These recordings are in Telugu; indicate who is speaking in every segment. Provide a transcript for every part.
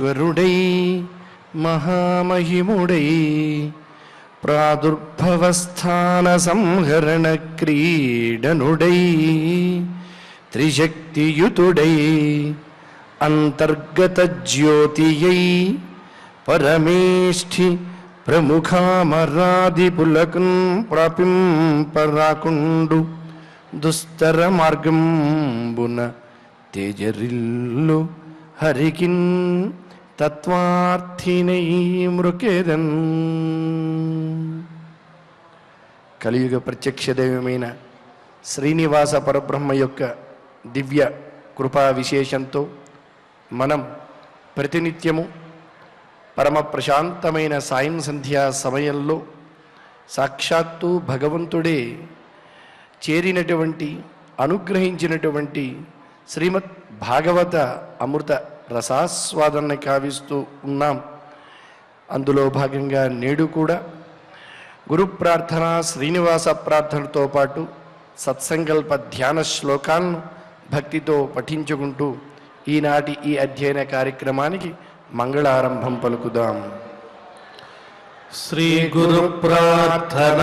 Speaker 1: ఈశ్వరుడై మహామహిముడై ప్రాదుర్భవస్థాన సంహరణ క్రీడనుడై త్రిశక్తియుతుడై అంతర్గత జ్యోతియై పరమేష్ఠి ప్రముఖామరాది పులకం ప్రాపింపరాకుండు దుస్తర మార్గంబున తేజరిల్లు హరికిన్ తత్వార్థినై మృకేదన్. కలియుగ ప్రత్యక్ష దైవమైన శ్రీనివాస పరబ్రహ్మ యొక్క దివ్య కృపా విశేషంతో మనం ప్రతినిత్యము పరమ ప్రశాంతమైన సాయం సంధ్యా సమయంలో సాక్షాత్తు భగవంతుడే చేరినటువంటి అనుగ్రహించినటువంటి శ్రీమద్ భాగవత అమృత రసాస్వాదన కావిస్తూ ఉన్నాం. అందులో భాగంగా నేడు కూడా గురు ప్రార్థన శ్రీనివాస ప్రార్థనతో పాటు సత్సంకల్ప ధ్యాన శ్లోకాలను భక్తితో పఠించుకుంటూ ఈనాటి ఈ అధ్యయన కార్యక్రమానికి మంగళారంభం పలుకుదాం. శ్రీ గురు ప్రార్థన.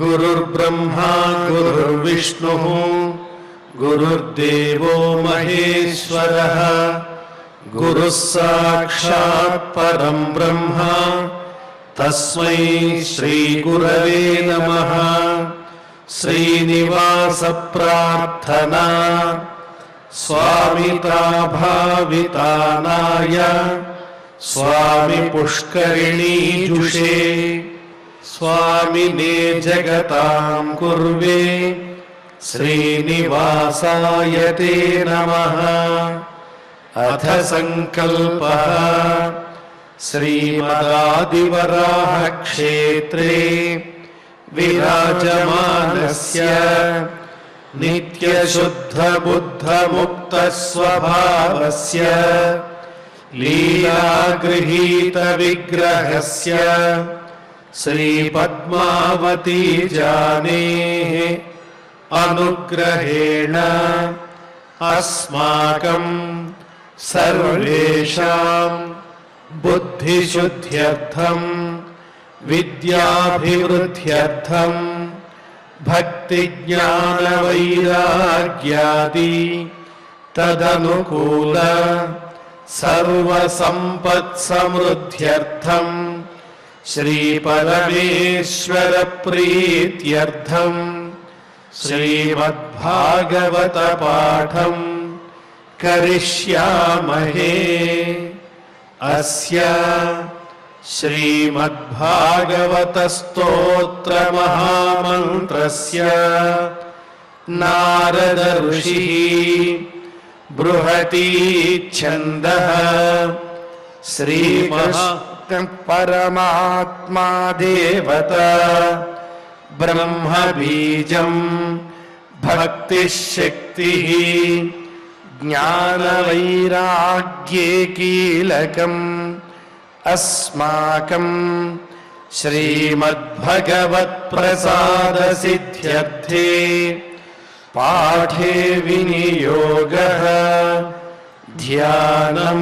Speaker 1: గురుర్బ్రహ్మా గురుర్విష్ణు గురుర్దేవో మహేశ్వరః గురుః సాక్షాత్ పరం బ్రహ్మ తస్మై శ్రీ గురవే నమః. శ్రీనివాస ప్రార్థనా. స్వామితా భావితానాయ స్వామి పుష్కరిణీజుషే స్వామినే జగతాం కుర్వే శ్రీనివాసాయ తే నమః. అథ సంకల్పః. శ్రీమదాదివరాహ క్షేత్రే విరాజమానస్య నిత్యశుద్ధ బుద్ధ ముక్త స్వభావస్య లీలాగృహీత విగ్రహస్య శ్రీ పద్మావతీ జానేః అనుగ్రహేణ అస్మాకం సర్వేషాం బుద్ధిశుద్ధ్యర్థం విద్యాభివృద్ధ్యర్థం భక్తి జ్ఞాన వైరాగ్యాది తదనుకూల సర్వ సంపత్ సమృద్ధ్యర్థం శ్రీ పరమేశ్వర ప్రీత్యర్థం శ్రీమద్భాగవత పాఠం కరిష్యామహే. అస్య శ్రీమద్భాగవత స్తోత్ర మహామంత్రస్య నారద ఋషిః బృహతి ఛందః పరమాత్మా దేవత బ్రహ్మ బీజం భక్తి శక్తి జ్ఞాన వైరాగ్యే కీలకం అస్మాకం శ్రీమద్భగవత్ ప్రసాద సిద్ధ్యర్థే పాఠే వినియోగః ధ్యానం.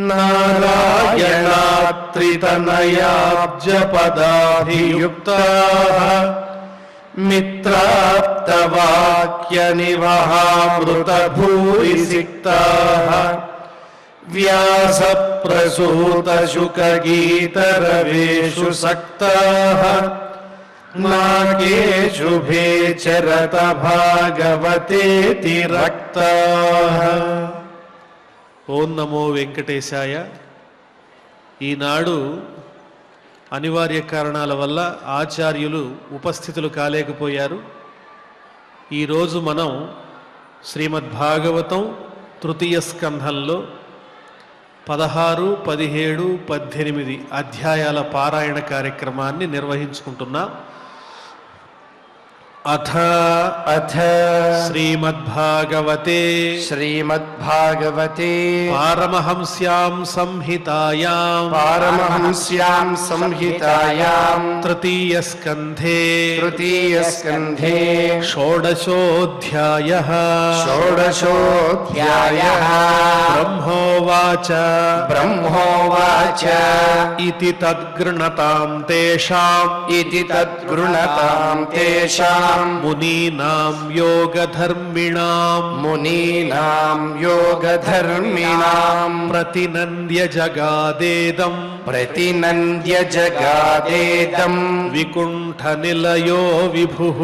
Speaker 1: నారాయణాత్రితనయాబ్జపదాభియుక్తాః మిత్రాప్తవాక్యనివహామృతభూరిసిక్తాః వ్యాసప్రసూతశుకగీతరవేషు సక్తాః నాకేషు భేచరత భాగవతేతి రక్తాః.
Speaker 2: ఓం నమో వెంకటేశాయ. ఈనాడు అనివార్య కారణాల వల్ల ఆచార్యులు ఉపస్థితులు కాలేకపోయారు. ఈరోజు మనం శ్రీమద్భాగవతం తృతీయ స్కంధంలో 16, 17, 18 అధ్యాయాల పారాయణ కార్యక్రమాన్ని నిర్వహించుకుంటున్నాం. అథ
Speaker 1: అథ
Speaker 2: శ్రీమద్భాగవతే
Speaker 1: శ్రీమద్భాగవతే
Speaker 2: పారమహంస్యాం సంహితాయాం
Speaker 1: పారమహంస్యాం సంహితాయాం
Speaker 2: తృతీయస్కంధే
Speaker 1: తృతీయస్కంధే
Speaker 2: షోడశోऽధ్యాయః
Speaker 1: షోడశోऽధ్యాయః
Speaker 2: బ్రహ్మోవాచ
Speaker 1: బ్రహ్మోవాచ
Speaker 2: ఇతి తద్గృణతాం తేషాం
Speaker 1: ఇతి తద్గృణతాం తేషాం
Speaker 2: మునీనాం యోగధర్మిణాం
Speaker 1: మునీనాం యోగధర్మిణాం
Speaker 2: ప్రతినంద్య జగాదేదం
Speaker 1: ప్రతినంద్య జగాదేదం
Speaker 2: వికుంఠ నిలయో విభుః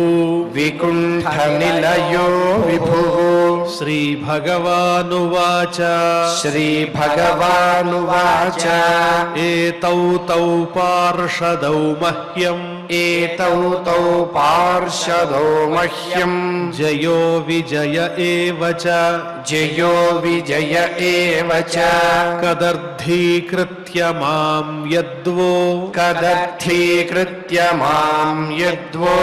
Speaker 1: వికుంఠ నిలయో విభుః
Speaker 2: శ్రీ భగవానువాచ
Speaker 1: శ్రీ భగవానువాచ
Speaker 2: ఏతౌ తౌ పార్షదౌ మహ్యం
Speaker 1: ఏతౌ తౌ పార్షదో మహ్యం
Speaker 2: జయో విజయ ఏవ చ
Speaker 1: జయో విజయ ఏవ చ
Speaker 2: కదర్థీకృత్య మాం యద్వో
Speaker 1: కదర్థీకృత్య మాం యద్వో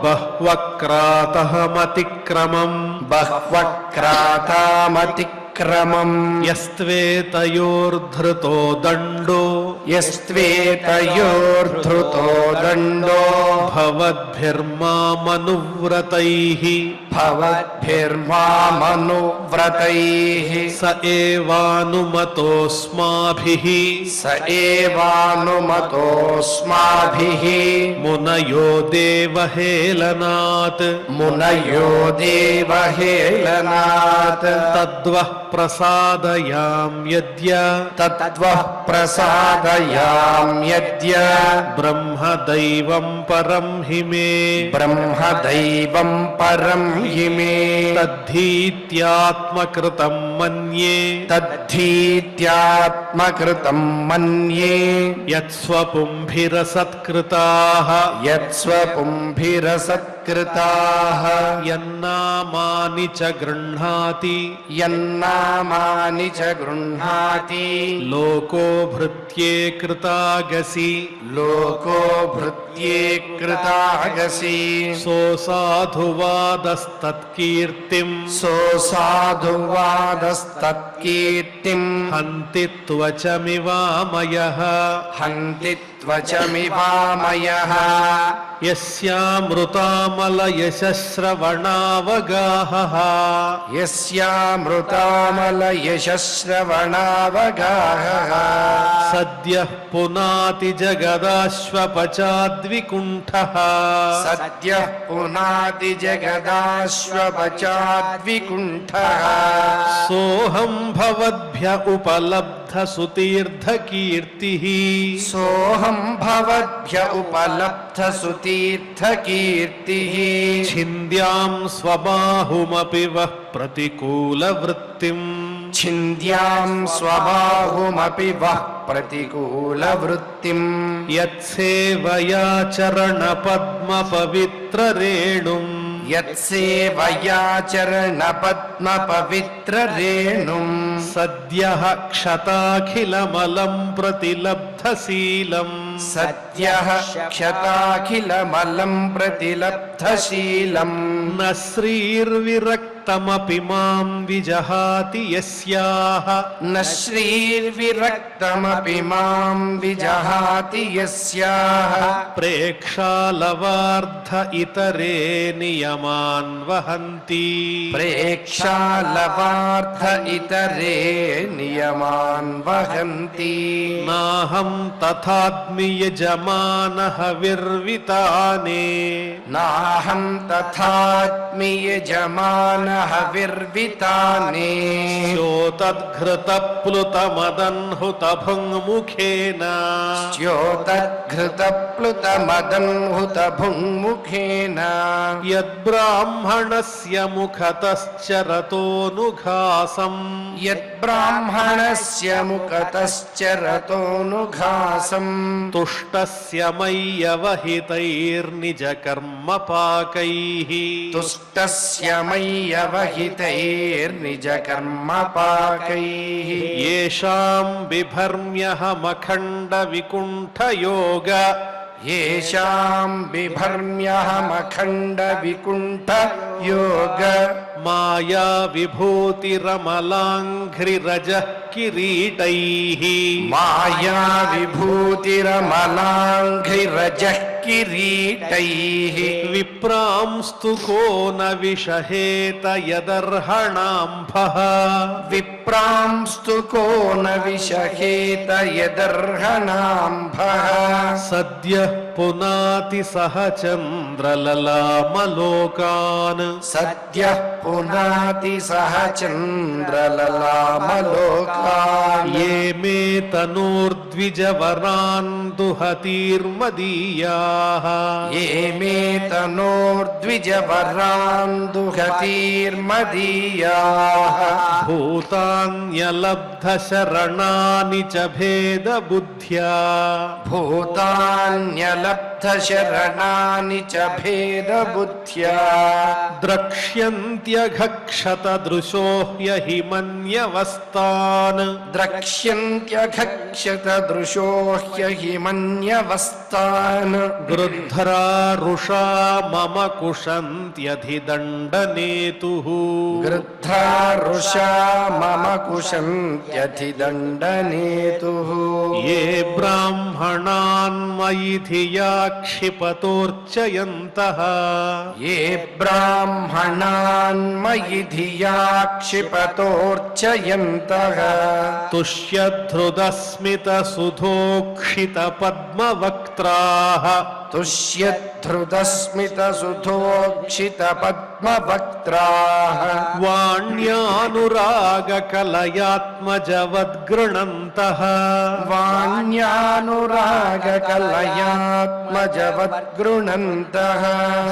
Speaker 2: బహ్వక్రాతమతిక్రమం
Speaker 1: బహ్వక్రాతామతిక్రమం
Speaker 2: యస్త్వేతయోర్ధృతో దండో
Speaker 1: యస్త్వేతయోర్ధృతో దండో
Speaker 2: భవద్భిర్మామనువ్రతైః
Speaker 1: భవద్భిర్మామనువ్రతైః
Speaker 2: స ఏవానుమతోస్మాభిః
Speaker 1: స ఏవానుమతోస్మాభిః
Speaker 2: మునయో దేవహేళనాత్
Speaker 1: మునయో దేవహేళనాత్
Speaker 2: తద్వః ప్రసాదయామ్యద్య
Speaker 1: తద్వః ప్రసాదయామ్యద్య
Speaker 2: బ్రహ్మదైవం పరం హి మే
Speaker 1: బ్రహ్మదైవం పరం హి మే
Speaker 2: తద్ధీత్యాత్మకృతం మన్యే
Speaker 1: తద్ధీత్యాత్మకృతం మన్యే
Speaker 2: యత్స్వపుంభిరసత్కృతాః
Speaker 1: యత్స్వపుంభిరసత్కృతాః
Speaker 2: యన్నామాని చ గృహ్ణాతి
Speaker 1: యన్నామాని చ గృహ్ణాతి
Speaker 2: లోకో భృత్యేకృతాగసి
Speaker 1: లోకో భృత్యేకృతాగసి
Speaker 2: సోసాధువాదస్తత్కీర్తిం
Speaker 1: సో సాధువాదస్తత్కీర్తిం
Speaker 2: హంతి త్వచమివామయః
Speaker 1: హంతి త్వచమివామయః
Speaker 2: యస్యామృతామలయశ్రవణావగాహః
Speaker 1: యస్యామృతామలయశ్రవణావగాహః
Speaker 2: సద్యః పునాతి జగదాశ్వపచాద్వికుంఠః
Speaker 1: సద్యః పునాతి జగదాశ్వపచాద్వికుంఠః
Speaker 2: సోహం భవద్భ్య ఉపలబ్ధ సుతీర్థకీర్తిః
Speaker 1: సోహం భవద్భ్య ఉపలబ్ధ సుతీర్థకీర్తిః
Speaker 2: ఛింద్యాం స్వబాహుమపి వః ప్రతికూలవృత్తిం
Speaker 1: ఛింద్యాం స్వబాహుమపి వః ప్రతికూలవృత్తిం
Speaker 2: యత్సేవయా చరణపద్మపవిత్రరేణుం
Speaker 1: యత్సేవయా చరణపద్మపవిత్రరేణుం
Speaker 2: సద్యః క్షతాఖిలమలం ప్రతిలబ్ధశీలం
Speaker 1: సద్యః క్షతాఖిలమలం ప్రతిలబ్ధశీలం
Speaker 2: న శ్రీర్విరక్తమపి మాం విజహాతి యస్యాః
Speaker 1: న శ్రీర్విరక్తమపి మాం విజహాతి యస్యాః
Speaker 2: ప్రేక్షాలవార్ధ ఇతరే నియమాన్ వహంతి
Speaker 1: ప్రేక్షాలవార్ధ ఇతరే నియమాన్ వహంతి
Speaker 2: నాహం తథాద్మి యజమానః విర్వితానే
Speaker 1: నాహం తథాత్మి యజమానః విర్వితానే
Speaker 2: శ్యోతద్ఘృతప్లుతమదన్హుతభుङ्ముఖేన
Speaker 1: చ్యోతఘృతప్లుతమదన్హుతభుङ्ముఖేన
Speaker 2: యద్బ్రాహ్మణస్య ముఖతశ్చరతోనుఘాసం
Speaker 1: యద్బ్రాహ్మణస్య ముఖతశ్చరతోనుఘాసం
Speaker 2: తుష్టస్య మయ్యవహితైర్నిజ కర్మపాకైః
Speaker 1: తుష్టస్య మయ్యవహితైర్నిజ కర్మపాకైః
Speaker 2: యేషాం బిభర్మ్యహమఖండ వికుంఠయోగ
Speaker 1: येषां बिभर्म्यहमखण्ड विकुण्ठ योग
Speaker 2: माया विभूतिरमलाङ्घ्रिरजः किरीटैः
Speaker 1: माया विभूतिरमलाङ्घ्रिरजः किरीटैः
Speaker 2: विप्रांस्तु को न विषहेत यदर्हणाम्भः
Speaker 1: विप्रांस्तु को न विषहेत यदर्हणाम्भः
Speaker 2: सद्यः पुनाति सह चन्द्रललामलोकान्
Speaker 1: सद्यः पुनाति सह चन्द्रललामलोकान्
Speaker 2: ये मे तनूर्द्विजवरान् दुहतीर्मदीयाः
Speaker 1: ये मे तनोर्द्विजवरान् दुहतीर्मदीयाः
Speaker 2: भूतान्यलब्धशरणानि च भेदबुद्ध्या
Speaker 1: भूतान्यलब्धशरणानि च भेदबुद्ध्या
Speaker 2: द्रक्ष्यन्त्यघक्षतदृशो ह्यहिमन्यवस्तान्
Speaker 1: द्रक्ष्यन्त्यघक्षतदृशो ह्यहिमन्यवस्तान्
Speaker 2: गृध्रारुषा मम कुशन्त्यधिदण्डनेतुः
Speaker 1: गृध्रारुषा मम कुशन्त्यधिदण्डनेतुः
Speaker 2: ये ब्राह्मणान् मयि धिया क्षिपतोर्चयन्तः
Speaker 1: ये ब्राह्मणान् मयि धिया क्षिपतोर्चयन्तः
Speaker 2: तुष्यधृदस्मितसुधोक्षितपद्मवक्त्राः
Speaker 1: तुष्यधृतस्मितसुधोक्षितपद्मवक्त्राः
Speaker 2: वाण्यानुरागकलयात्मजवद्गृणन्तः
Speaker 1: वाण्यानुरागकलयात्मजवद्गृणन्तः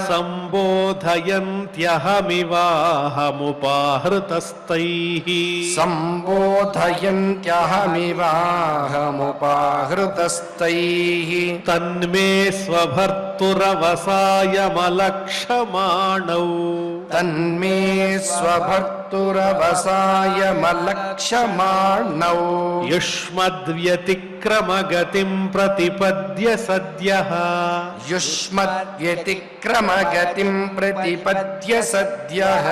Speaker 2: सम्बोधयन्त्यहमिवाहमुपाहृतस्तैः
Speaker 1: सम्बोधयन्त्यहमिवाहमुपाहृतस्तैः
Speaker 2: तन्मे स्वभर्तुरवसायमलक्षमाणौ
Speaker 1: तन्मे स्वभर्तुरवसायमलक्षमाणौ
Speaker 2: युष्मद्व्यतिक्रमगतिं प्रतिपद्य सद्यः
Speaker 1: युष्मद्व्यतिक्रमगतिं प्रतिपद्य सद्यः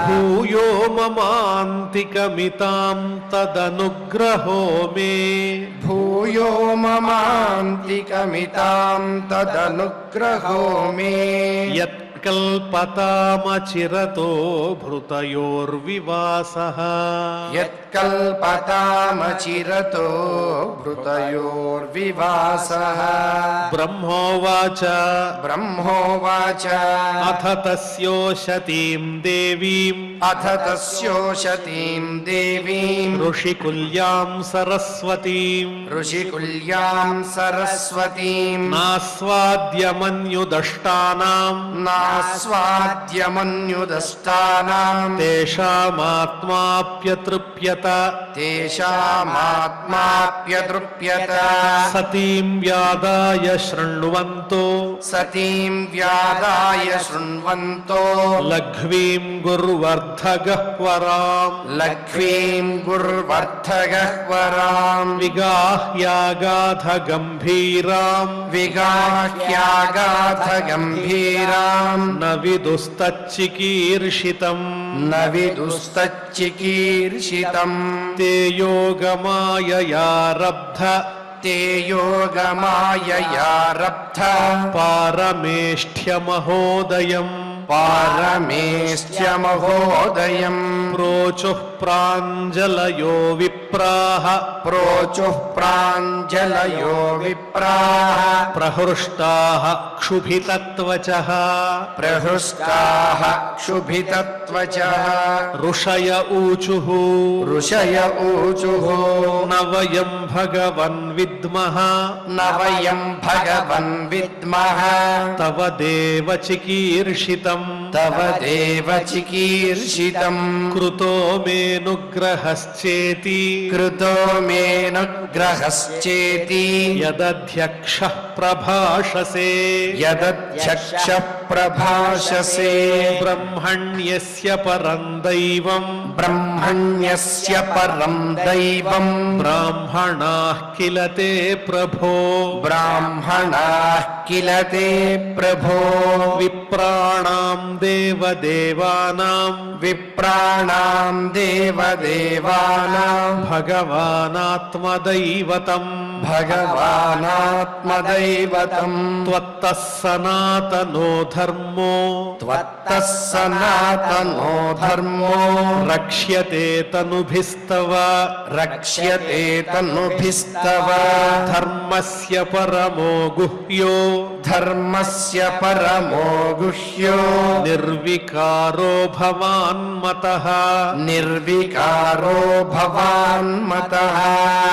Speaker 2: भूयो ममान्तिकमितां तदनुग्रहो मे
Speaker 1: भूयो ममान्तिकमितां तदनुग्रहो मे
Speaker 2: यत्कल्पतामचिरतो भृतयोर्विवासः
Speaker 1: यत्कल्पतामचिरतो भृतयोर्विवासः
Speaker 2: ब्रह्मोवाच
Speaker 1: ब्रह्मोवाच
Speaker 2: अथ तस्योशतीं देवीम्
Speaker 1: अथ तस्योशतीं देवीं
Speaker 2: ऋषिकुल्यां सरस्वतीम्
Speaker 1: ऋषिकुल्यां सरस्वतीं
Speaker 2: नास्वाद्यमन्युदष्टानाम्
Speaker 1: नास्वाद्यमन्युदष्टानां
Speaker 2: तेषामात्माप्यतृप्यत
Speaker 1: तेषामात्माप्यतृप्यत
Speaker 2: सतीं व्यादाय शृण्वन्तो
Speaker 1: सतीं व्यादाय शृण्वन्तो
Speaker 2: लघ्वीं गुर्वर्धगह्वराम्
Speaker 1: लघ्वीं गुर्वर्धगह्वराम्
Speaker 2: विगाह्यागाधगम्भीराम्
Speaker 1: विगाह्यागाधगम्भीराम्
Speaker 2: न विदुस्तच्चिकीर्षितम्
Speaker 1: न विदुस्तच्चिकीर्षितम्
Speaker 2: ते योगमाययारब्ध
Speaker 1: ते योगमाययारब्ध
Speaker 2: पारमेष्ठ्यमहोदयम्
Speaker 1: पारमेष्ठ्यमहोदयम्
Speaker 2: प्रोचुः प्राञ्जलयो विप्राः
Speaker 1: प्रोचुः प्राञ्जलयो विप्राः
Speaker 2: प्रहृष्टाः क्षुभितत्वचः
Speaker 1: प्रहृष्टाः क्षुभितत्वचः
Speaker 2: ऋषय ऊचुः
Speaker 1: ऋषय ऊचुः
Speaker 2: न वयं भगवन् विद्मः
Speaker 1: न वयं भगवन् विद्मः
Speaker 2: तव देव चिकीर्षितम्
Speaker 1: तव देव चिकीर्षितम्
Speaker 2: कृतो मेऽनुग्रहश्चेति
Speaker 1: कृतो मेऽनुग्रहश्चेति
Speaker 2: यदध्यक्षः ప్రభాషసే
Speaker 1: యదధ్యక్షః ప్రభాషసే
Speaker 2: బ్రహ్మణ్యస్య పరం దైవం
Speaker 1: బ్రహ్మణ్యస్య పరం దైవం
Speaker 2: బ్రాహ్మణాః కిల తే ప్రభో
Speaker 1: బ్రాహ్మణాః కిల తే ప్రభో
Speaker 2: విప్రాణాం దేవదేవానాం
Speaker 1: విప్రాణాం దేవదేవానాం
Speaker 2: భగవానాత్మదైవతం
Speaker 1: భగవానాత్మదైవతం
Speaker 2: త్వత్తః సనాతనో ధర్మో
Speaker 1: త్వత్తః సనాతనో ధర్మో
Speaker 2: రక్ష్యతే తనుభిస్తవ
Speaker 1: రక్ష్యతే తనుభిస్తవ
Speaker 2: ధర్మస్య పరమో గుహ్యో
Speaker 1: ధర్మస్య పరమో గుహ్యో
Speaker 2: నిర్వికారో భవాన్మతః
Speaker 1: నిర్వికారో భవాన్మతః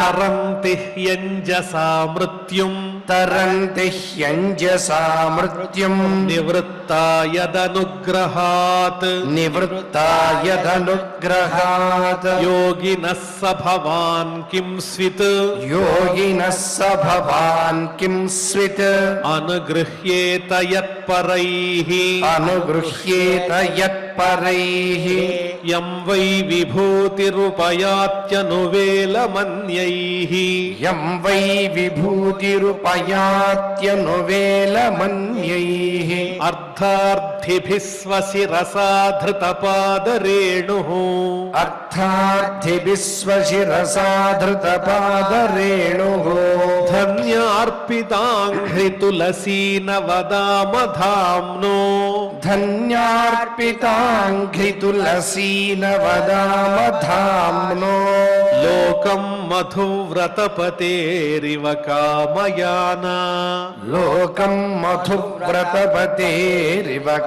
Speaker 2: తరంతి హ్యంజసా మృత్యుం
Speaker 1: తరంతి హ్యంజసా మృత్యుం
Speaker 2: నివృత్తా యదనుగ్రహాత్
Speaker 1: నివృత్తాయదనుగ్రహాత్
Speaker 2: యోగినః స భవాన్ కిం స్విత్
Speaker 1: యోగినః స భవాన్ కిం స్విత్
Speaker 2: అనుగృహ్యేత యత్పరైః
Speaker 1: అనుగృహ్యేత యత్పరైః
Speaker 2: యం వై విభూతిరుపయాత్యనువేలమన్యైః
Speaker 1: యం వై విభూతిరుపయాత్యనువేలమన్యైః
Speaker 2: అర్థార్థిభిः స్వశిరసా ధృతపాదరేణుః
Speaker 1: అర్థార్థిభిः స్వశిరసా ధృతపాదరేణుః
Speaker 2: ధన్యార్పితాంఘ్రి తులసీన వదామధామ్నో
Speaker 1: ధన్యార్పితాంఘ్రి తులసీన వదామధామ్నో
Speaker 2: లోకం మధువ్రతపతేరివ కామయానా
Speaker 1: లోకం మధువ్రతపతేరివ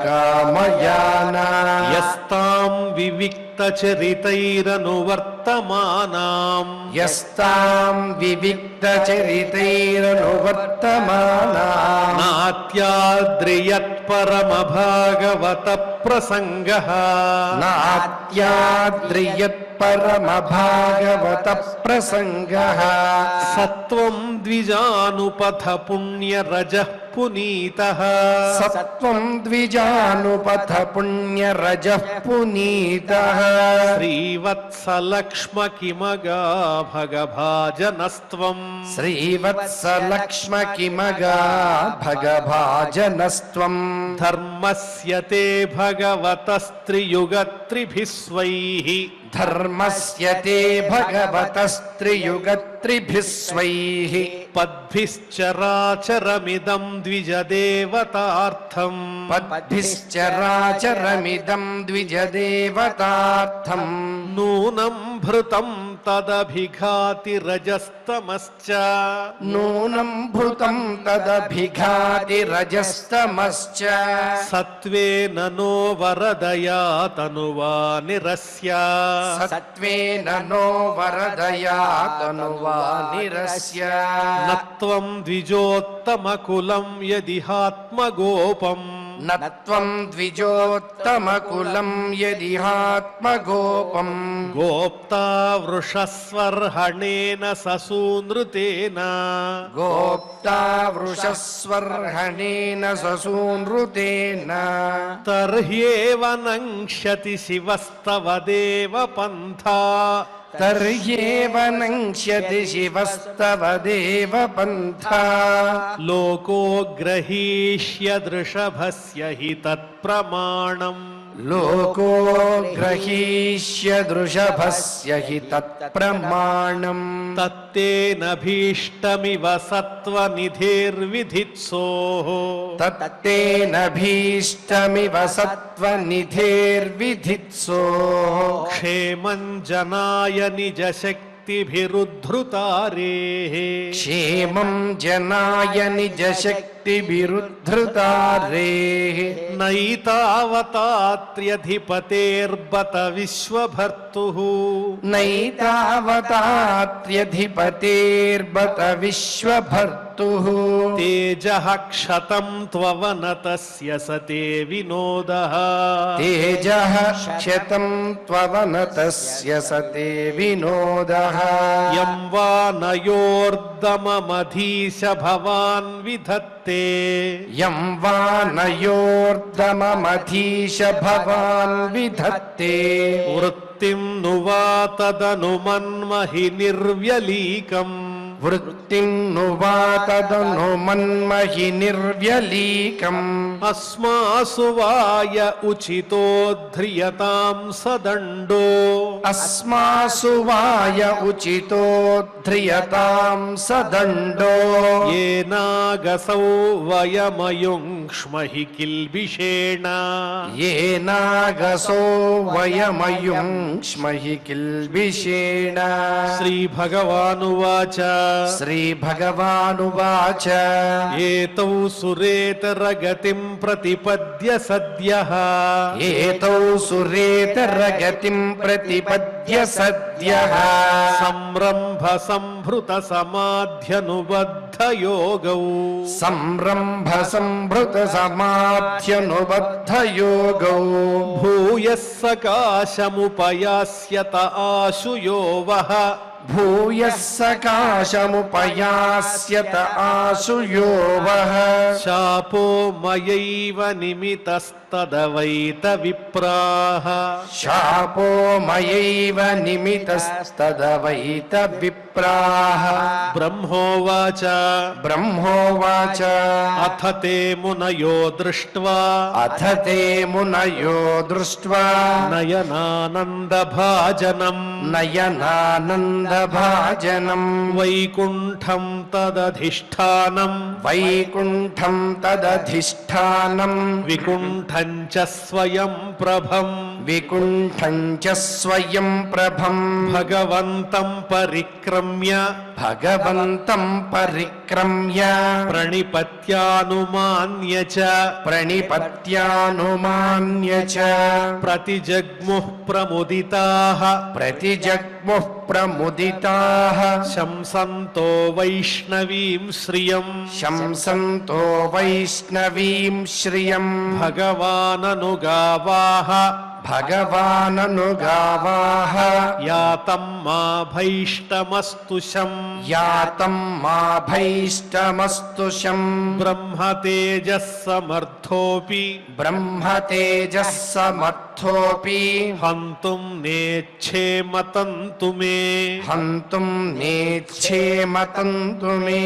Speaker 1: కామయానా
Speaker 2: యస్తాం వివిక్తచరితైరనువర్తమానాం
Speaker 1: యస్తాం వివిక్తచరితైరనువర్తమానాం
Speaker 2: నాత్యాద్రియత్పరమభాగవత ప్రసంగః
Speaker 1: నాత్యాద్రియత్పరమభాగవత ప్రసంగః
Speaker 2: సత్వం ద్విజానుపథ పుణ్యరజః పునీతః
Speaker 1: సత్వం ద్విజానుపథ పుణ్యరజః పునీతః
Speaker 2: శ్రీవత్సలక్ష్మ కిమగా భగభాజనస్త్వం
Speaker 1: శ్రీవత్సలక్ష్మ కిమగా భగభాజనస్త్వం
Speaker 2: ధర్మస్య తే భగవతస్త్రియుగత్రిభిస్వైః
Speaker 1: ధర్మస్య తే భగవతస్త్రియుగత్రిభిస్వైః
Speaker 2: పద్భిశ్చరాచరమిదం ద్విజదేవతార్థం
Speaker 1: పద్భిశ్చరాచరమిదం ద్విజదేవతార్థం
Speaker 2: నూనం భృతం తదభిఘాతి రజస్తమశ్చ
Speaker 1: నూనం భృతం తదభిఘాతి రజస్తమశ్చ
Speaker 2: సత్వేన నో వరదయా తనువా నిరస్య
Speaker 1: సత్వేన నో వరదయా తనువా నిరస్య
Speaker 2: నత్వం ద్విజోత్తమకులం యదిహాత్మగోపం
Speaker 1: నత్వం ద్విజోత్తమకులం యదిహాత్మగోపం
Speaker 2: గోప్తా వృషస్వర్హణేన ససూనృతేన
Speaker 1: గోప్తా వృషస్వర్హణేన ససూనృతేన
Speaker 2: తర్హ్యేవ నంక్ష్యతి శివస్తవ దేవ పంథా
Speaker 1: తర్హ్యేవ నంక్ష్యతి శివస్తవ దేవ పంథా
Speaker 2: లోకో గ్రహీష్యదృషభస్య హి తత్ప్రమాణం
Speaker 1: లోకో గ్రహీష్య దృషభస్య హి తత్ప్రమాణం
Speaker 2: తత్తేన భీష్టమివ సత్వనిధిర్విధిత్సోః
Speaker 1: తత్తేన భీష్టమివ సత్వనిధిర్విధిత్సోః
Speaker 2: క్షేమం జనాయ నిజ శక్తిభిరుద్ధృతారేః
Speaker 1: క్షేమం జనాయ నిజ శక్తిభిరుద్ధృతారేః
Speaker 2: నైతావతాత్ర్యధిపతేర్బత విశ్వభర్తుః
Speaker 1: నైతావతాత్ర్యధిపతేర్బత విశ్వభర్తుః कर्तुः
Speaker 2: तेजः क्षतं त्ववनतस्य सते विनोदः
Speaker 1: तेजः क्षतं त्ववनतस्य सते विनोदः
Speaker 2: यं वा नयोर्दममधीश भवान् विधत्ते
Speaker 1: यं वा नयोर्दममधीश भवान् विधत्ते
Speaker 2: वृत्तिं नु वा तदनुमन्महि निर्व्यलीकम्
Speaker 1: वृत्तिं नु वा तदनु मन्महि निर्व्यलीकम्
Speaker 2: अस्मासु वाय उचितो ध्रियतां सदण्डो
Speaker 1: अस्मासु वाय उचितो ध्रियतां सदण्डो
Speaker 2: येनागसौ वयमयुङ्क्ष्महि किल्बिषेण
Speaker 1: येनागसो वयमयुङ्क्ष्महि किल्बिषेण
Speaker 2: श्रीभगवानुवाच
Speaker 1: श्रीभगवानुवाच
Speaker 2: एतौ सुरेतरगतिं प्रतिपद्य सद्यः
Speaker 1: एतौ सुरेतरगतिं प्रतिपद्य सद्यः
Speaker 2: संरम्भ संभृत समाध्यनुबद्धयोगौ
Speaker 1: संरम्भ संभृत समाध्यनुबद्धयोगौ
Speaker 2: भूयः सकाशमुपयास्यत आशुयो वः
Speaker 1: भूयः सकाशमुपयास्यत आशु यो वः
Speaker 2: शापो मयैव निमितस्तदवैत विप्राः
Speaker 1: शापो मयैव निमितस्तदवैत विप्राः
Speaker 2: ब्रह्मोवाच
Speaker 1: ब्रह्मोवाच
Speaker 2: अथ ते मुनयो दृष्ट्वा
Speaker 1: अथ ते मुनयो दृष्ट्वा
Speaker 2: नयनानन्दभाजनम्
Speaker 1: नयनानन्दभाजनम्
Speaker 2: वैकुण्ठं तदधिष्ठानम्
Speaker 1: वैकुण्ठं तदधिष्ठानम्
Speaker 2: विकुण्ठं च स्वयं प्रभम्
Speaker 1: विकुण्ठं च स्वयं प्रभम्
Speaker 2: भगवन्तं परिक्रम्य
Speaker 1: भगवन्तं परिक्रम्य
Speaker 2: प्रणिपत्यानुमान्य च
Speaker 1: प्रणिपत्यानुमान्य च
Speaker 2: प्रतिजग्मुः प्रमुदिताः
Speaker 1: प्रतिजग्मुः प्रमुदिताः
Speaker 2: शंसन्तो वैष्णवीं श्रियम्
Speaker 1: शंसन्तो वैष्णवीं श्रियम्
Speaker 2: भगवाननुगावाः
Speaker 1: भगवाननुगावाः
Speaker 2: यातं मा भैष्टमस्तुषम्
Speaker 1: यातं मा भैष्टमस्तुषम्
Speaker 2: ब्रह्मतेजः समर्थोऽपि
Speaker 1: ब्रह्मतेजः समर्थोऽपि
Speaker 2: हन्तुं नेच्छेमतन्तु मे
Speaker 1: हन्तुं नेच्छेमतन्तु मे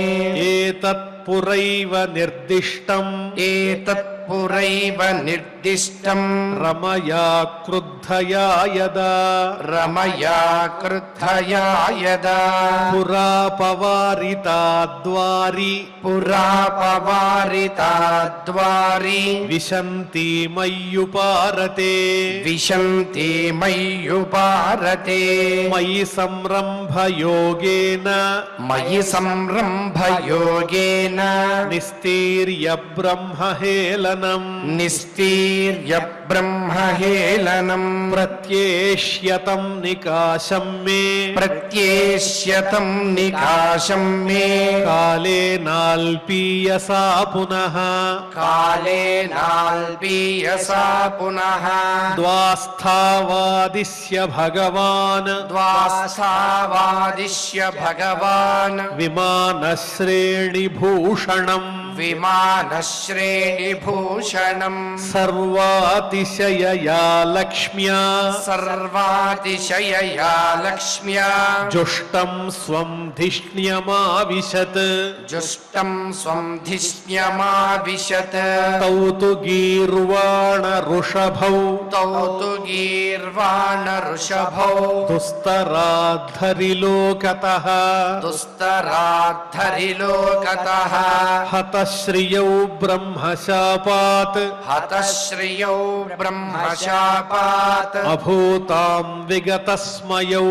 Speaker 2: एतत्पुरैव निर्दिष्टम्
Speaker 1: एतत्पुरैव निर्दिष्टम्
Speaker 2: रमया क्रुद्धया यदा
Speaker 1: रमया क्रुद्धया यदा
Speaker 2: पुरापवारिता द्वारि
Speaker 1: पुरापवारिता द्वारि
Speaker 2: विशन्ति मय्युपारते
Speaker 1: विशन्ति मय्युपारते
Speaker 2: मयि संरम्भ योगेन
Speaker 1: मयि संरम्भ योगेन
Speaker 2: निस्तीर्य ब्रह्महेलनम्
Speaker 1: निस्तीर्य ब्रह्महेलनम्
Speaker 2: प्रत्येष्यतं निकाशं मे
Speaker 1: प्रत्येष्यतं निकाशं मे
Speaker 2: कालेनाल्पीयसा पुनः
Speaker 1: कालेनाल्पीयसा पुनः
Speaker 2: द्वास्थावादिश्य भगवान्
Speaker 1: द्वासावादिश्य भगवान्
Speaker 2: विमानश्रेणिभूषणम्
Speaker 1: विमानश्रेणिभूषणम्
Speaker 2: सर्वातिशयया लक्ष्म्या
Speaker 1: सर्वातिशयया लक्ष्म्या
Speaker 2: जुष्टं स्वं धिष्ण्यमाविशत्
Speaker 1: जुष्टं स्वं धिष्ण्यमाविशत्
Speaker 2: तौ तु गीर्वाणऋषभौ
Speaker 1: तौ तु गीर्वाणऋषभौ
Speaker 2: दुस्तराद्धरिलोकतः
Speaker 1: दुस्तराद्धरिलोकतः
Speaker 2: हतश्रियौ ब्रह्मशापात् బ్రహ్మశాపాత్
Speaker 1: హతశ్రియౌ బ్రహ్మశాపాత్
Speaker 2: అభూతాం విగతస్మయౌ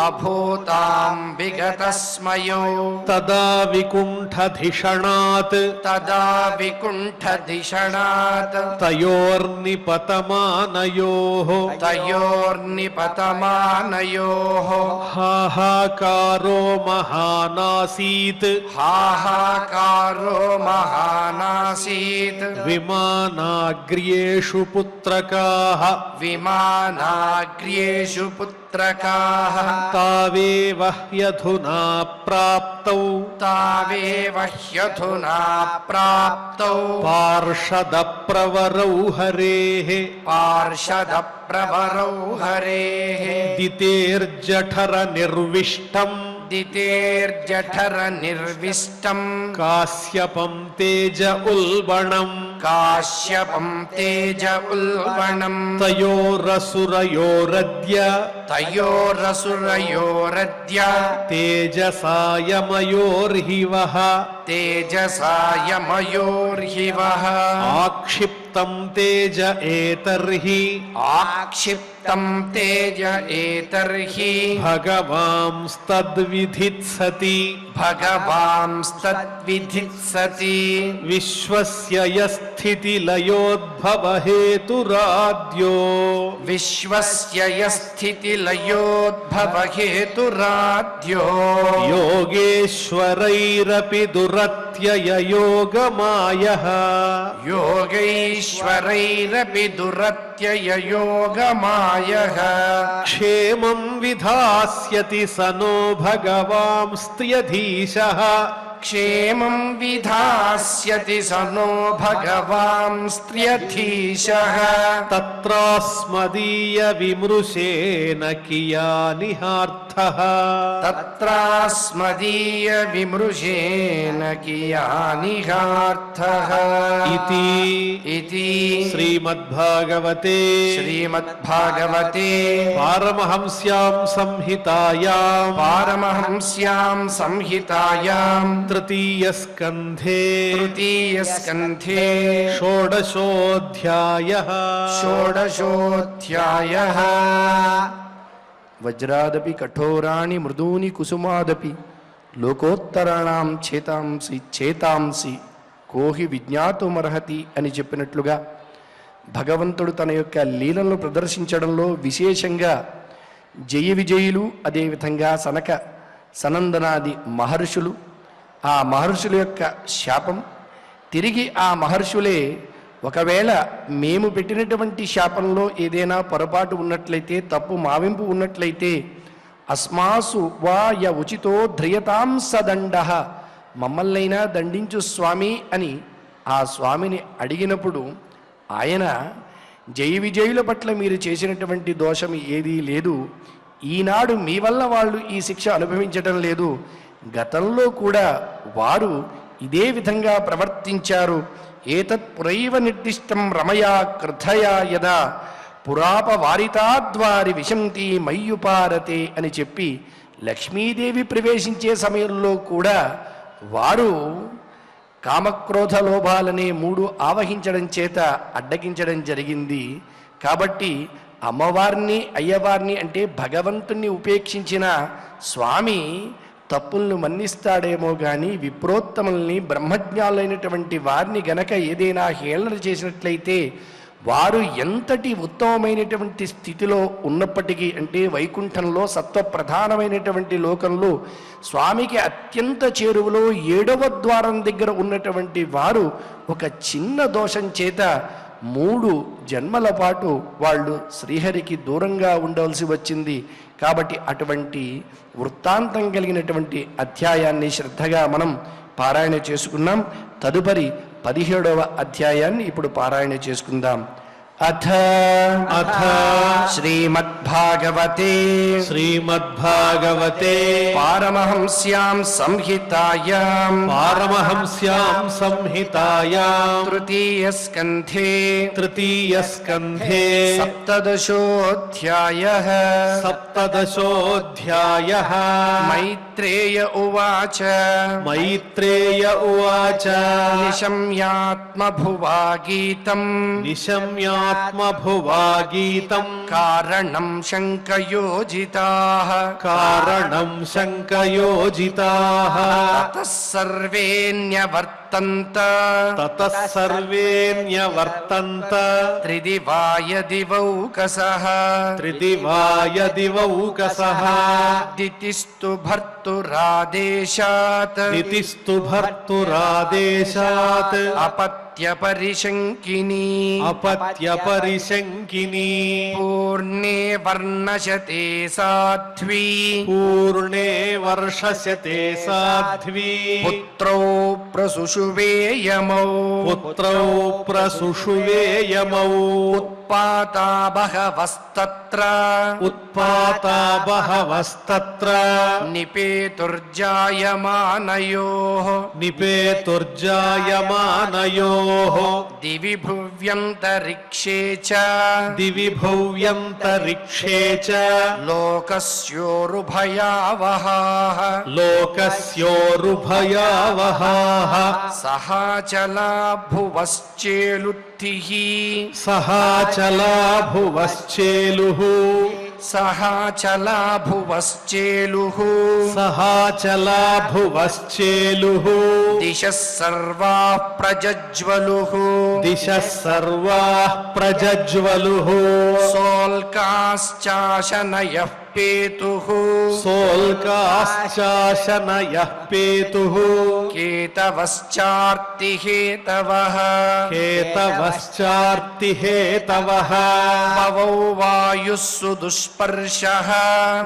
Speaker 1: అభూతాం విగతస్మయౌ
Speaker 2: తదా వికుంఠధిషణాత్
Speaker 1: తదా వికుంఠధిషణాత్
Speaker 2: తయోర్నిపతమానయోః
Speaker 1: తయోర్నిపతమానయోః
Speaker 2: హాహాకారో మహానాసీత్
Speaker 1: హాహాకారో మహానాసీత్
Speaker 2: విమానాగ్ర్యేషు పుత్రకాః
Speaker 1: విమానాగ్ర్యేషు పుత్రకాః
Speaker 2: తావేవ హ్యధునా ప్రాప్తౌ
Speaker 1: తావేవ హ్యధునా ప్రాప్తౌ
Speaker 2: పార్షద ప్రవరౌ హరేః
Speaker 1: పార్షద ప్రవరౌ హరేః
Speaker 2: దితేర్జఠర నిర్విష్టం
Speaker 1: దితేర్జఠర నిర్విష్టం
Speaker 2: కాశ్యపం తేజ ఉల్బణం
Speaker 1: కాశ్యపం తేజ ఉల్బణం
Speaker 2: తయోరసురయోరద్య
Speaker 1: తయోరసురయోరద్య
Speaker 2: తేజసాయమయోర్హివః
Speaker 1: తేజసాయమయోర్హివః
Speaker 2: ఆక్షిప్తం తేజ ఏతర్హి
Speaker 1: ఆక్షిప్తం తేజ ఏతర్హి
Speaker 2: భగవాంస్తద్విధిత్సతి
Speaker 1: భగవాంస్తద్విధిత్సతి
Speaker 2: విశ్వస్య యస్థితిలయోద్భవ హేతురాద్యో
Speaker 1: విశ్వస్య యస్థితిలయోద్భవ హేతురాద్యో
Speaker 2: యోగేశ్వరైరపి దురత్యయ యోగమాయః
Speaker 1: యోగైశ్వరైరపి దురత్యయ యోగమాయః
Speaker 2: క్షేమం విధాస్యతి సనో భగవాంస్త్యధీశః
Speaker 1: క్షేమం విధాస్యతి సనో భగవాంస్త్యధీశః
Speaker 2: తత్రాస్మదీయ విమృశేన కియానిహార్థః
Speaker 1: తత్రాస్మదీయ విమృశేన కియానిహార్థః
Speaker 2: ఇతి శ్రీమద్భాగవతే
Speaker 1: శ్రీమద్భాగవతే
Speaker 2: పారమహంస్యాం సంహితాయాం
Speaker 1: పారమహంస్యాం సంహితాయాం
Speaker 2: తృతీయస్కంధే
Speaker 1: తృతీయస్కంధే
Speaker 2: షోడశోऽధ్యాయః
Speaker 1: షోడశోऽధ్యాయః వజ్రాదపి కఠోరాణి మృదూని కుసుమాదపి లోకోత్తరాణం చేతాంసి కోహి విజ్ఞాతుమర్హతి అని చెప్పినట్లుగా భగవంతుడు తన యొక్క లీలలను ప్రదర్శించడంలో విశేషంగా జయ విజయులు, అదేవిధంగా సనక సనందనాది మహర్షులు, ఆ మహర్షుల యొక్క శాపం తిరిగి ఆ మహర్షులే ఒకవేళ మేము పెట్టినటువంటి శాపంలో ఏదైనా పొరపాటు ఉన్నట్లయితే, తప్పు మావింపు ఉన్నట్లయితే అస్మాసు వా య ఉచితో ధ్రియతాం సదండః, మమ్మల్నైనా దండించు స్వామి అని ఆ స్వామిని అడిగినప్పుడు ఆయన జయ విజయుల పట్ల మీరు చేసినటువంటి దోషం ఏదీ లేదు, ఈనాడు మీ వల్ల వాళ్ళు ఈ శిక్ష అనుభవించటం లేదు, గతంలో కూడా వారు ఇదే విధంగా ప్రవర్తించారు. ఏతత్ పురైవ నిర్దిష్టం రమయా కృథయా యదా పురాపవారితాద్వారి విశంతి మయ్యుపారతే అని చెప్పి లక్ష్మీదేవి ప్రవేశించే సమయంలో కూడా వారు కామక్రోధ లోభాలనే మూడు ఆవహించడం చేత అడ్డగించడం జరిగింది. కాబట్టి అమ్మవారిని అయ్యవారిని అంటే భగవంతుణ్ణి ఉపేక్షించిన స్వామి తప్పులను మన్నిస్తాడేమో కానీ విప్రోత్తముల్ని బ్రహ్మజ్ఞానులైనటువంటి వారిని గనక ఏదైనా హేళన చేసినట్లయితే వారు ఎంతటి ఉత్తమమైనటువంటి స్థితిలో ఉన్నప్పటికీ, అంటే వైకుంఠంలో సత్వప్రధానమైనటువంటి లోకంలో స్వామికి అత్యంత చేరువలో 7వ ద్వారం దగ్గర ఉన్నటువంటి వారు ఒక చిన్న దోషం చేత 3 జన్మల పాటు వాళ్ళు శ్రీహరికి దూరంగా ఉండవలసి వచ్చింది. కాబట్టి అటువంటి వృత్తాంతం కలిగినటువంటి అధ్యాయాన్ని శ్రద్ధగా మనం పారాయణ చేసుకున్నాం. తదుపరి 17వ అధ్యాయాన్ని ఇప్పుడు పారాయణ చేసుకుందాం. అథ
Speaker 2: అథ
Speaker 1: శ్రీమద్భాగవతే
Speaker 2: శ్రీమద్భాగవతే
Speaker 1: పారమహంస్యాం సంహితాయాం
Speaker 2: పారమహంస్యాం సంహితాయాం
Speaker 1: తృతీయస్కంధే
Speaker 2: తృతీయస్కంధే
Speaker 1: సప్తదశోऽధ్యాయः
Speaker 2: సప్తదశోऽధ్యాయः
Speaker 1: మైత్రేయ ఉవాచ
Speaker 2: మైత్రేయ ఉవాచ
Speaker 1: నిశమ్యాత్మభువా గీతం
Speaker 2: నిశమ్యాత్మభువా గీతం
Speaker 1: కారణం శంకయోజితాః
Speaker 2: కారణం శంకయోజితాః
Speaker 1: తతః సర్వేణ్యవర్తంత
Speaker 2: తతః సర్వేణ్యవర్తంత
Speaker 1: త్రిదివాయ దివౌకసః
Speaker 2: త్రిదివాయ దివౌకసః
Speaker 1: దితిస్తు భర్తురాదేశాత్
Speaker 2: నితిస్తు భర్తురాదేశాత్
Speaker 1: అపత్యపరిశంకినీ
Speaker 2: అపత్యపరిశంకినీ
Speaker 1: పూర్ణే వర్ణశతే సాధ్వీ
Speaker 2: పూర్ణే వర్షస్యతే సాధ్వీ
Speaker 1: పుత్రౌ ప్రసుషువేయమౌ
Speaker 2: పుత్రౌ ప్రసుషువేయమౌ
Speaker 1: ఉత్పాతా బహవస్తత్ర
Speaker 2: ఉత్పాతా బహవస్తత్ర
Speaker 1: నిపేతుర్జాయమానయోః
Speaker 2: నిపేతుర్జాయమానయోః
Speaker 1: దివి భువ్యంతరిక్షే చ
Speaker 2: దివి భువ్యంతరిక్షే చ
Speaker 1: లోకస్యోరుభయావహాః
Speaker 2: లోకస్యోరుభయావహాః
Speaker 1: సహాచలా భువశ్చేలుత్తిః
Speaker 2: సహాచలా భువశ్చేలుః
Speaker 1: సహాచలా భువశ్చేలుః
Speaker 2: సహాచలా భువశ్చేలుః
Speaker 1: దిశः సర్వాः ప్రజజ్వలుః
Speaker 2: దిశः సర్వాः ప్రజజ్వలుః
Speaker 1: సోల్కాశ్చాశనయః పేతుః
Speaker 2: సోల్కాశ్చాశనయః పేతుః
Speaker 1: కేతవశ్చార్తిహేతవః
Speaker 2: కేతవశ్చార్తిహేతవః
Speaker 1: భవౌ వాయుః సుదుస్పర్శః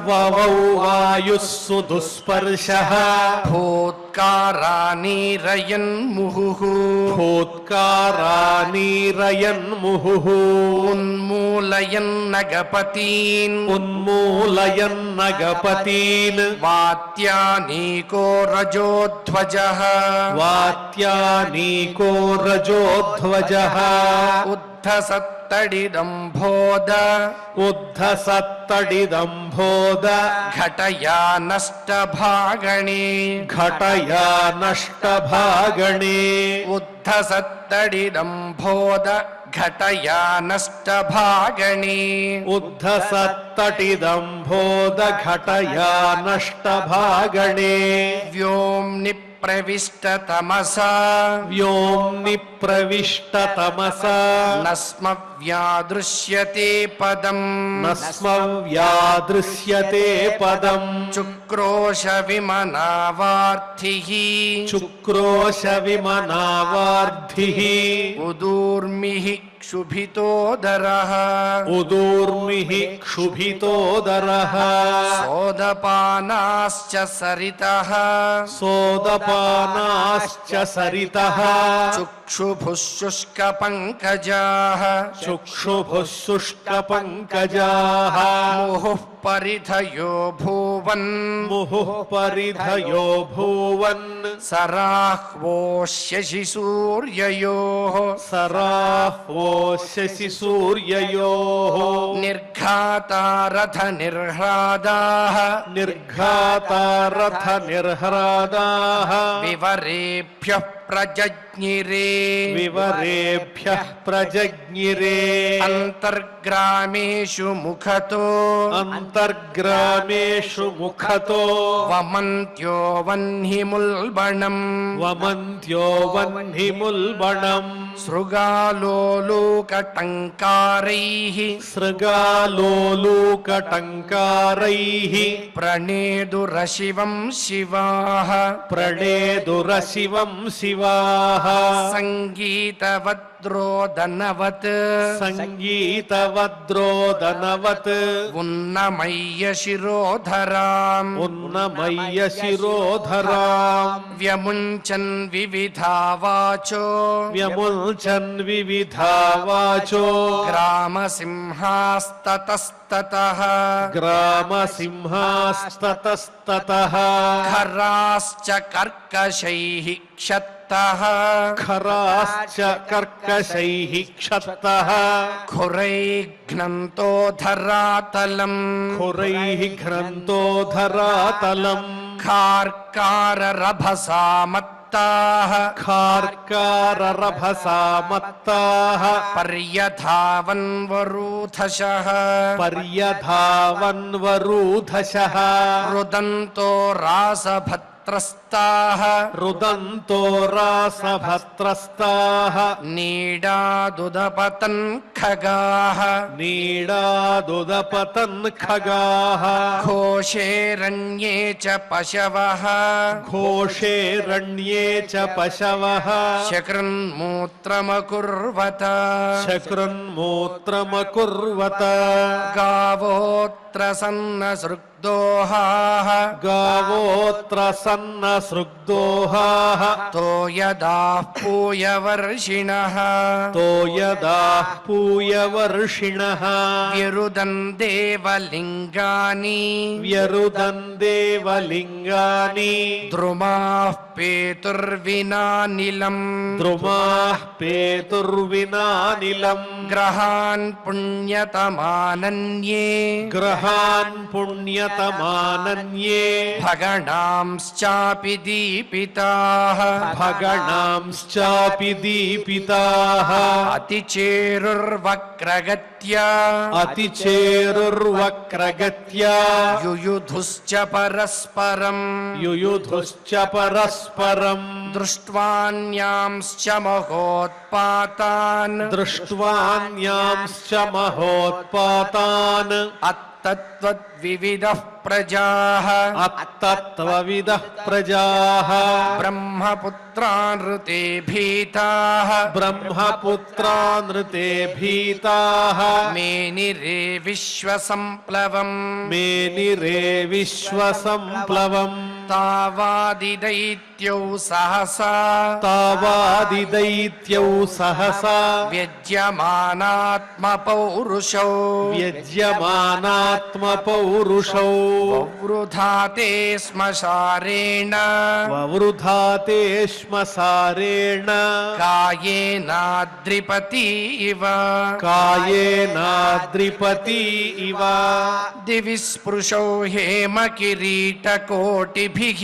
Speaker 2: వవౌ వాయుః సుదుస్పర్శః
Speaker 1: భూత్కారానీరయన్ముహుః
Speaker 2: భూత్కారానీరయన్ముహుః
Speaker 1: ఉన్మూలయన్నగపతీన్
Speaker 2: ఉన్మూలయన్నగపతీన్
Speaker 1: వాత్యానీకో రజోధ్వజః
Speaker 2: వాత్యానీకో రజోధ్వజః
Speaker 1: ఉద్ధసత్తడిదంభోద
Speaker 2: ఉద్ధసత్తడిదంభోద
Speaker 1: ఘటయా నష్టభాగణే
Speaker 2: ఘటయా నష్టభాగణే
Speaker 1: ఉద్ధసత్తడిదంభోద ఘటయా నష్టభాగణే
Speaker 2: ఉద్ధసత్తటిదంభోద ఘటయా నష్టభాగణే
Speaker 1: వ్యోమ్ని ప్రవిష్టతమసా
Speaker 2: వ్యోమ్ని ప్రవిష్టతమసా
Speaker 1: నస్మవ్యాదృశ్యతే పదం
Speaker 2: నస్మవ్యాదృశ్యతే పదం
Speaker 1: చుక్రోశ విమనావార్థిః
Speaker 2: చుక్రోశ విమనావార్ధిః
Speaker 1: ఉదూర్మిః క్షుభితోదరః
Speaker 2: ఉదూర్మిః క్షుభితోదరః
Speaker 1: సోదపానాశ్చ సరితః
Speaker 2: సోదపానాశ్చ సరితః
Speaker 1: చక్షుభుః శుష్కపంకజాః
Speaker 2: చక్షుభుః శుష్కపంకజాః
Speaker 1: ముహుః పరిధయో భూవన్
Speaker 2: ముహుః పరిధయో భూవన్
Speaker 1: సరాహ్వో శశిసూర్యయోః
Speaker 2: సరాహ్వో శశి సూర్యయోః
Speaker 1: నిర్ఘాతా రథ నిర్హ్రాదాః
Speaker 2: నిర్ఘాతా రథ నిర్హ్రాదాః
Speaker 1: వివరేభ్యః ప్రజజ్ఞిరే
Speaker 2: వివరేభ్యః ప్రజజ్ఞిరే
Speaker 1: అంతర్గ్రామేషు ముఖతో
Speaker 2: అంతర్గ్రామేషు ముఖతో
Speaker 1: వమంత్యో వహ్నిముల్బణం
Speaker 2: వమంత్యో వహ్నిముల్బణం
Speaker 1: శృగాలోలూకటంకారైః
Speaker 2: సృగాలోలూకటంకారైః
Speaker 1: ప్రణేదురశివం శివాః
Speaker 2: ప్రణేదురశివం శివాః
Speaker 1: సంగీతవద్ సంగీతవద్రోదనవత్
Speaker 2: సంగీతవద్రోదనవత్
Speaker 1: ఉన్నమయ్య శిరోధరాం
Speaker 2: ఉన్నమయ్య శిరోధరాం
Speaker 1: వ్యముంచన్ వివిధావాచో
Speaker 2: వ్యముల్చన్ వివిధా వాచో
Speaker 1: గ్రామసింహాస్తతస్తతః
Speaker 2: గ్రామసింహాస్తతస్తతః
Speaker 1: ఖరాశ్చ కర్కశైః క్షత్తః
Speaker 2: ఖరాశ్చ కర్కశైః క్షత్తః
Speaker 1: ఖురైఘ్నంతో ధరాతలం
Speaker 2: ఖురైః ఘ్నంతో ధరాతలం
Speaker 1: ఖార్కారరభసామత్తాః
Speaker 2: ఖార్కారరభసా మత్తాః
Speaker 1: పర్యధావన్వరూథశః
Speaker 2: పర్యధావన్వరూధశః
Speaker 1: రుదంతో రాసభత్రస్తాః
Speaker 2: రుదంతో రాసభత్రస్తాః
Speaker 1: నీడాదుదపతన్ ఖగాః
Speaker 2: నీడాదుదపతన్ ఖగాః
Speaker 1: ఘోషేరణ్యే చ పశవః
Speaker 2: ఘోషేరణ్యే చ పశవః
Speaker 1: శకృన్మూత్రమకుర్వత
Speaker 2: శకృన్మూత్రమకుర్వత
Speaker 1: గావోత్ర సన్నసృగ్దోహాః
Speaker 2: గావోత్ర సన్నసృగ్దోహాః
Speaker 1: తోయదాః పూయవర్షిణః
Speaker 2: తోయదాః పూయవర్షిణః
Speaker 1: విరుదన్ దేవలింగాని
Speaker 2: వ్యరుదన్ దేవలింగాని
Speaker 1: ద్రుమాః పేతుర్వినానిలం
Speaker 2: ద్రుమాః పేతుర్వినానిలం
Speaker 1: గ్రహాన్ పుణ్యతమానన్యే
Speaker 2: గ్రహాన్ పుణ్యతమానన్యే
Speaker 1: భగణాంశ్చాపి దీపితాః
Speaker 2: భగణాంశ్చాపి దీపితాః
Speaker 1: అతిచేరుర్వక్రగత్యా
Speaker 2: అతిచేరుర్వక్రగత్యా
Speaker 1: యుయుధుశ్చ పరస్పరం
Speaker 2: యుయుధుశ్చ పరస్పరం
Speaker 1: దృష్ట్వాన్యాంశ్చ మహోత్పాతాన్
Speaker 2: దృష్ట్వాన్యాంశ్చ మహోత్పాతాన్
Speaker 1: అత్తత్వద్వివిధః ప్రజాః
Speaker 2: అత్తత్వవిదః ప్రజాః
Speaker 1: బ్రహ్మపుత్రానృతే భీతాః
Speaker 2: బ్రహ్మపుత్రానృతే భీతాః
Speaker 1: మేనిరే విశ్వసంప్లవం
Speaker 2: మేనిరే విశ్వసంప్లవం
Speaker 1: తావాదిదైత్యౌ సహసా
Speaker 2: తావాదిదైత్యౌ సహసా
Speaker 1: వ్యజ్యమానాత్మపౌరుషౌ
Speaker 2: వ్యజ్యమానాత్మపౌరుషౌ
Speaker 1: వవృధాతే శ్మశారేణ
Speaker 2: వవృధాతే శ్మశారేణ
Speaker 1: కాయేనాద్రిపతి ఇవ
Speaker 2: కాయేనాద్రిపతి ఇవ
Speaker 1: దివి స్పృశౌ హేమ కిరీటకోటిభిః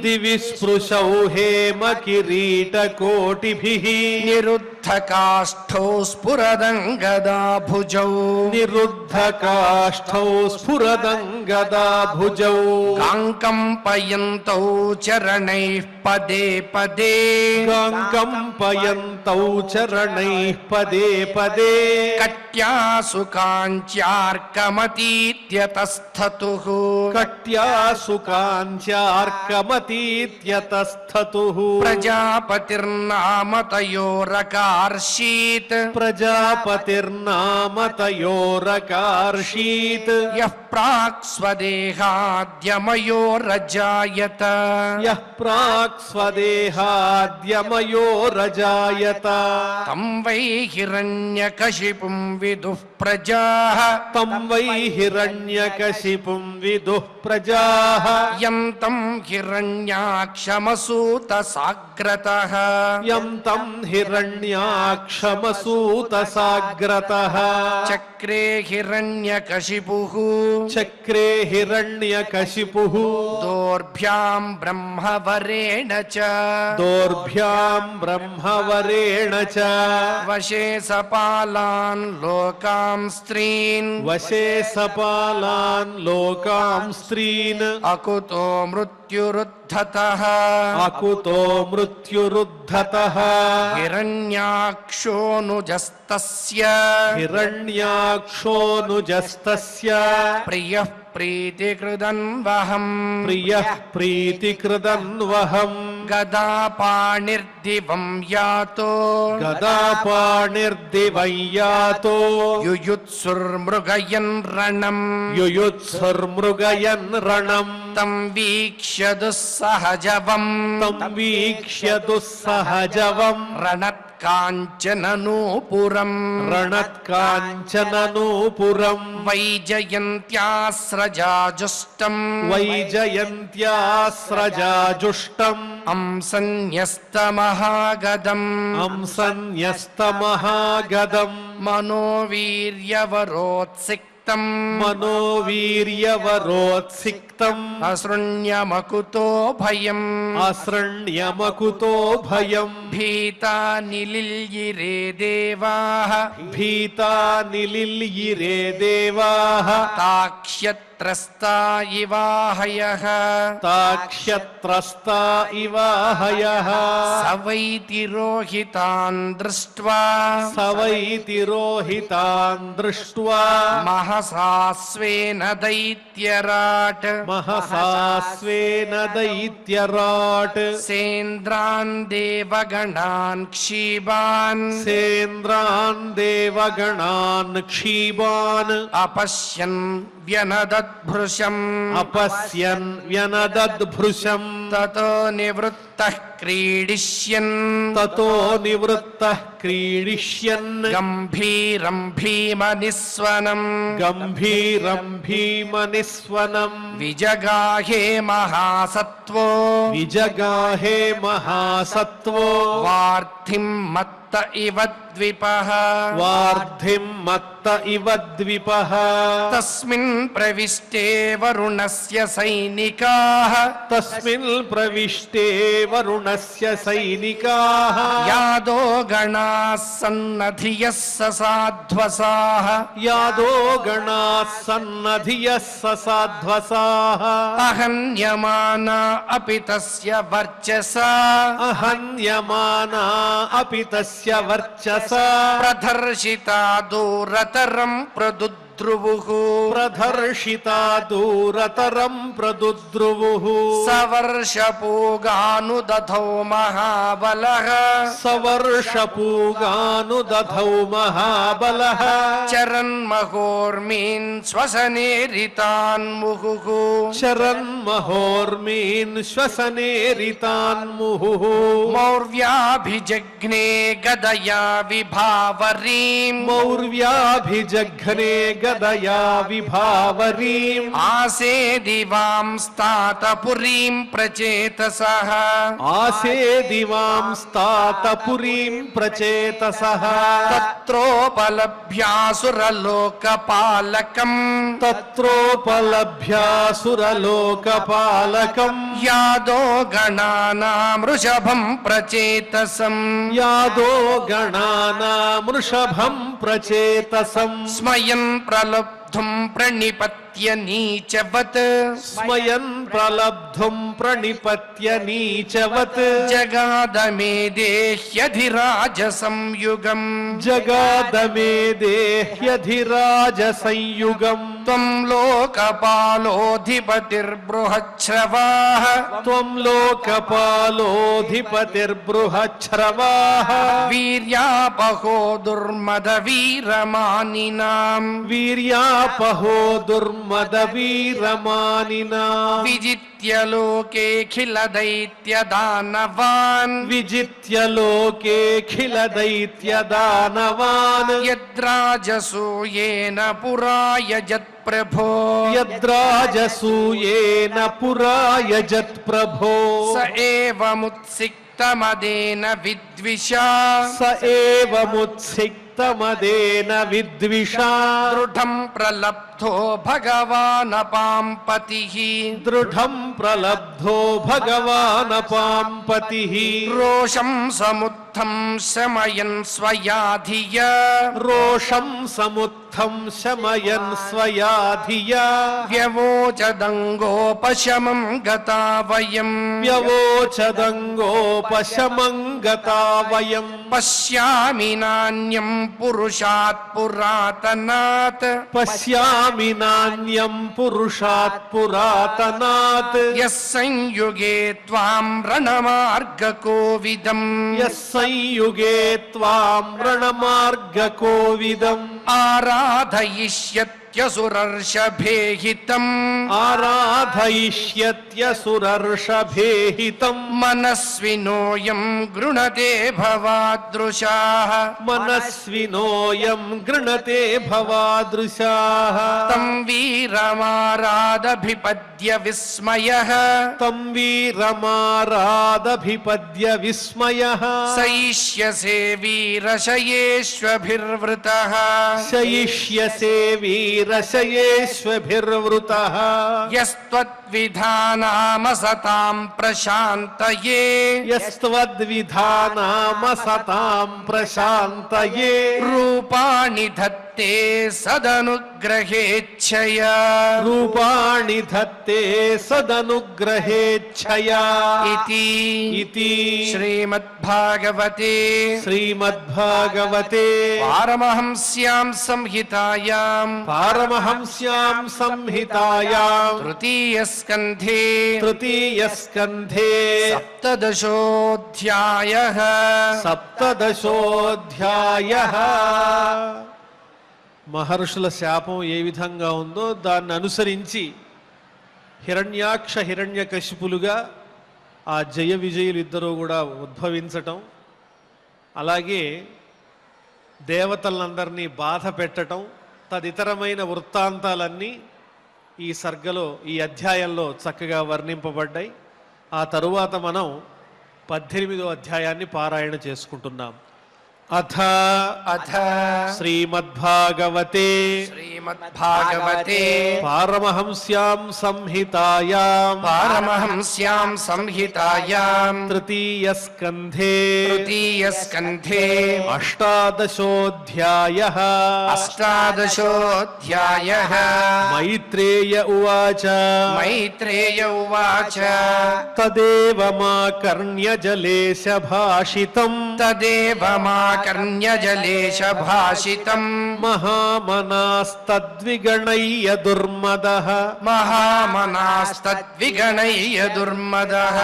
Speaker 2: దివి స్పృశౌ హేమ కిరీటకోటిభిః
Speaker 1: నిరుద్ధకాష్ఠౌ స్ఫురదంగదా భుజౌ
Speaker 2: నిరుద్ధకాష్ఠౌ స్ఫురదంగదా భుజౌ
Speaker 1: కాంకంపయంతౌ చరణైః పదే పదే
Speaker 2: కంకంపయంతౌ చరణైః పదే పదే
Speaker 1: కట్యాసు కాంచ్యార్కమతీత్యతస్థతుః
Speaker 2: కట్యాసు కాంచ్యార్కమతీత్యతస్థతుః
Speaker 1: ప్రజాపతిర్నామతయోరకార్షీత్
Speaker 2: ప్రజాపతిర్నామతయోరకార్షీత్
Speaker 1: యః ప్రాక్ స్వదేహాద్యమయో రజాయత
Speaker 2: యః ప్రాక్ స్వదేహాద్యమయో రజాయత
Speaker 1: తం వై హిరణ్యకశిపుం విదుః ప్రజాః
Speaker 2: తం వై హిరణ్యకశిపుం విదుః ప్రజాః
Speaker 1: యం తం హిరణ్యాక్షమసూత సాగ్రతః
Speaker 2: యం తం హిరణ్యాక్షమసూత సాగ్రతః
Speaker 1: చక్రే హిరణ్యకశిపుః
Speaker 2: చక్రే హిరణ్యకశిపుః
Speaker 1: దోర్భ్యాం బ్రహ్మవరేణ చ
Speaker 2: దోర్భ్యాం బ్రహ్మవరేణ చ
Speaker 1: వశే సపాలాన్ లోకాం స్త్రీన్
Speaker 2: వశే సపాలాన్ లోకాం స్త్రీన్
Speaker 1: అకుతో మృత్యురుద్ధతః
Speaker 2: అకుతో మృత్యురుద్ధతః
Speaker 1: హిరణ్యాక్షోనుజస్తస్య
Speaker 2: హిరణ్యాక్షోనుజస్తస్య
Speaker 1: ప్రియః ప్రీతికృదన్వహం
Speaker 2: ప్రియః ప్రీతికృదన్వహం
Speaker 1: గదాపాణిర్దివం యాతో
Speaker 2: గదాపాణిర్దివం యాతో
Speaker 1: యుయుత్సుర్మృగయన్ రణం
Speaker 2: యుయుత్సుర్మృగయన్ రణం
Speaker 1: తం వీక్ష్య దుస్సహజవం
Speaker 2: తం వీక్ష్య దుస్సహజవం
Speaker 1: రణత్కాంచననూపురం
Speaker 2: రణత్కాంచననూపురం
Speaker 1: వైజయంత్యాస్రజాజుష్టం
Speaker 2: వైజయంత్యాస్రజాజుష్టం
Speaker 1: అంసన్యస్తమహాగదం
Speaker 2: అంసన్యస్తమహాగదం
Speaker 1: మనోవీర్యవరోత్సిక్తం
Speaker 2: మనోవీర్యవరోత్సిక్తం
Speaker 1: అసృణ్యమకుతో భయం
Speaker 2: అసృణ్యమకుతో భయం
Speaker 1: భీతా నిలిల్యిరే దేవాః
Speaker 2: భీతా నిలిల్యిరే దేవాః
Speaker 1: తాక్ష్యత్రస్తా ఇవాహయః
Speaker 2: తాక్ష్యత్రస్తా ఇవాహయః
Speaker 1: సవైతి రోహితాన్ దృష్ట్వా
Speaker 2: సవైతి రోహితాన్ దృష్ట్వా
Speaker 1: మహసాస్వేన దైత్యరాట్
Speaker 2: మహసాస్వేన దైత్యరాట్
Speaker 1: సేంద్రాన్ దేవగణాన్ క్షీబాన్
Speaker 2: సేంద్రాన్ దేవగణాన్ క్షీబాన్
Speaker 1: అపశ్యన్ వ్యనదద్భృశం
Speaker 2: అపశ్యన్ వ్యనదద్భృశం
Speaker 1: తతో నివృత్తః క్రీడిష్యన్
Speaker 2: తతో నివృత్తః క్రీడిష్యన్
Speaker 1: గంభీరం భీమనిస్వనం
Speaker 2: గంభీరం భీమనిస్వనం
Speaker 1: విజగాహే మహాసత్వో
Speaker 2: విజగాహే మహాసత్వో
Speaker 1: వార్థిం మత్త ఇవ ద్విపః
Speaker 2: వార్ధిం మత్త ఇవ ద్విపః
Speaker 1: తస్మిన్ ప్రవిష్టే వరుణస్య సైనికాః
Speaker 2: తస్మిన్ ప్రవిష్టే వరుణస్య సైనికాః
Speaker 1: యాదో గణాః సన్నధియః ససాధ్వసాః
Speaker 2: యాదో గణాః సన్నధియః ససాధ్వసాః
Speaker 1: అహన్యమానా అపి తస్య వర్చసా
Speaker 2: అహన్యమానా అపి తస్య వర్చసా
Speaker 1: ప్రదర్శితా దూరతరం ప్రదుద్రువుః
Speaker 2: ప్రదర్శితా దూరతరం ప్రదుద్రువుః
Speaker 1: సవర్షపూగానుదధౌ మహాబలః
Speaker 2: సవర్షపూగానుదధౌ మహాబలః
Speaker 1: చరన్మహోర్మీన్ శ్వసనేరితాన్ముహుః
Speaker 2: శరన్మహోర్మీన్ శ్వసనేరితాన్ముహుః
Speaker 1: మౌర్వ్యాభిజఘ్నే గదయా విభావరీం
Speaker 2: మౌర్వ్యాభిజఘ్నే గదయా విభావరీం
Speaker 1: ఆసేదివాంస్తాతపురీం ప్రచేతసః
Speaker 2: ఆసేదివాంస్తాతపురీం ప్రచేతసః
Speaker 1: తత్రోపలభ్యాసురలోకపాలకం
Speaker 2: తత్రోపలభ్యాసురలోకపాలకం
Speaker 1: యాదో గణానాం వృషభం ప్రచేతసం
Speaker 2: యాదో గణానామృషభం ప్రచేతసం
Speaker 1: స్మయన్ ప్రలబ్ధుం ప్రణిపత్య నీచవత్
Speaker 2: స్మయన్ ప్రలబ్ధుం ప్రణిపత్య నీచవత్
Speaker 1: జగాదమే దేహ్యధిరాజ సంయుగం
Speaker 2: జగాదమే దేహ్యధిరాజ సంయుగం
Speaker 1: త్వం లోకపాలోధిపతిర్బృహశ్రవాః
Speaker 2: త్వం లోకపాలోధిపతిర్బృహశ్రవాః
Speaker 1: వీర్యాపహో దుర్మద వీరమానినాం
Speaker 2: వీర్యాపహో దుర్మద వీరమానినాం
Speaker 1: విజిత్య లోకేఖిల దైత్య దానవాన్
Speaker 2: విజిత్య లోకేఖిల దైత్య దానవాన్
Speaker 1: యద్రాజసూయేన పురాయజత్ ప్రభో
Speaker 2: యద్రాజసూయేన పురాయజత్ ప్రభో
Speaker 1: స ఏవముత్సిక్తమదేన విద్విషా
Speaker 2: స ఏవముత్సిక్తమదేన విద్విషా
Speaker 1: దృఢం ప్రలబ్ధో భగవానపాం పతిః
Speaker 2: దృఢం ప్రలబ్ధో భగవానపాం పతిః
Speaker 1: రోషం సముత్థం శమయన్ స్వయా ధియా
Speaker 2: రోషం సముత్థం క్రుద్ధం శమయన్ స్వయా ధియా
Speaker 1: వ్యవోచదంగోపశమం గతా వయం
Speaker 2: వ్యవోచదంగోపశమం గతా వయం
Speaker 1: పశ్యామి నాన్యం పురుషాత్ పురాతనాత్
Speaker 2: పశ్యామి నాన్యం పురుషాత్ పురాతనాత్
Speaker 1: యస్ సంయుగే త్వాం రణమార్గకోవిదం
Speaker 2: యస్ సంయుగే త్వాం రణమార్గకోవిదం
Speaker 1: ఆరాధయిష్యత్యసురర్షభేహితం
Speaker 2: ఆరాధయిష్యత్యసురర్షభేహితం
Speaker 1: మనస్వినోయం గృణతే భవాదృశాః
Speaker 2: మనస్వినోయం గృణతే భవాదృశాః
Speaker 1: తం వీరమారాదభిపద్య విస్మయః
Speaker 2: తం వీరమారాదభిపద్య విస్మయః
Speaker 1: సయిష్యసే వీరశయేష్వభిర్వృతః
Speaker 2: శయిష్యసే వీరశయేష్వభిర్వృతః
Speaker 1: యస్త్వద్విధానామసతాం ప్రశాంతయే
Speaker 2: యస్త్వద్విధానామసతాం ప్రశాంతయే
Speaker 1: రూపాణి ధత్తే సదనుగ్రహేచ్ఛయా
Speaker 2: రూపాణి ధత్తే సదనుగ్రహేచ్ఛయా
Speaker 1: ఇతి శ్రీమద్భాగవతే
Speaker 2: శ్రీమద్భాగవతే
Speaker 1: పారమహంస్యాం సంహితాయాం
Speaker 2: పారమహంస్యాం సంహితాయాం
Speaker 1: తృతీయస్కంధే
Speaker 2: తృతీయస్కంధే
Speaker 1: సప్తదశోऽధ్యాయః
Speaker 2: సప్తదశోऽధ్యాయః మహర్షుల శాపం ఏ విధంగా ఉందో దాన్ని అనుసరించి హిరణ్యాక్ష హిరణ్యకశిపులుగా ఆ జయ విజయులు ఇద్దరూ కూడా ఉద్భవించటం, అలాగే దేవతలందరినీ బాధ పెట్టటం తదితరమైన వృత్తాంతాలన్నీ ఈ సర్గలో ఈ అధ్యాయంలో చక్కగా వర్ణింపబడ్డాయి. ఆ తరువాత మనం 18వ అధ్యాయాన్ని పారాయణ చేసుకుంటున్నాం. అథ శ్రీమద్భాగవతే
Speaker 1: శ్రీమద్భాగవతే
Speaker 2: పారమహంస్యాం సంహితాయాం
Speaker 1: పారమహంస్యాం సంహితాయాం
Speaker 2: తృతీయస్కంధే
Speaker 1: తృతీయస్కంధే
Speaker 2: అష్టాదశోऽధ్యాయః
Speaker 1: అష్టాదశోऽధ్యాయః
Speaker 2: మైత్రేయ ఉవాచ
Speaker 1: మైత్రేయ ఉవాచ
Speaker 2: తదేవ మాకర్ణ్యజలేశ భాషితం
Speaker 1: తదేవ మాకర్ణ్యజలేశ భాషితం
Speaker 2: మహామనాస్తద్విగణయ్య దుర్మదః
Speaker 1: మహామనాస్తద్విగణయ్య దుర్మదః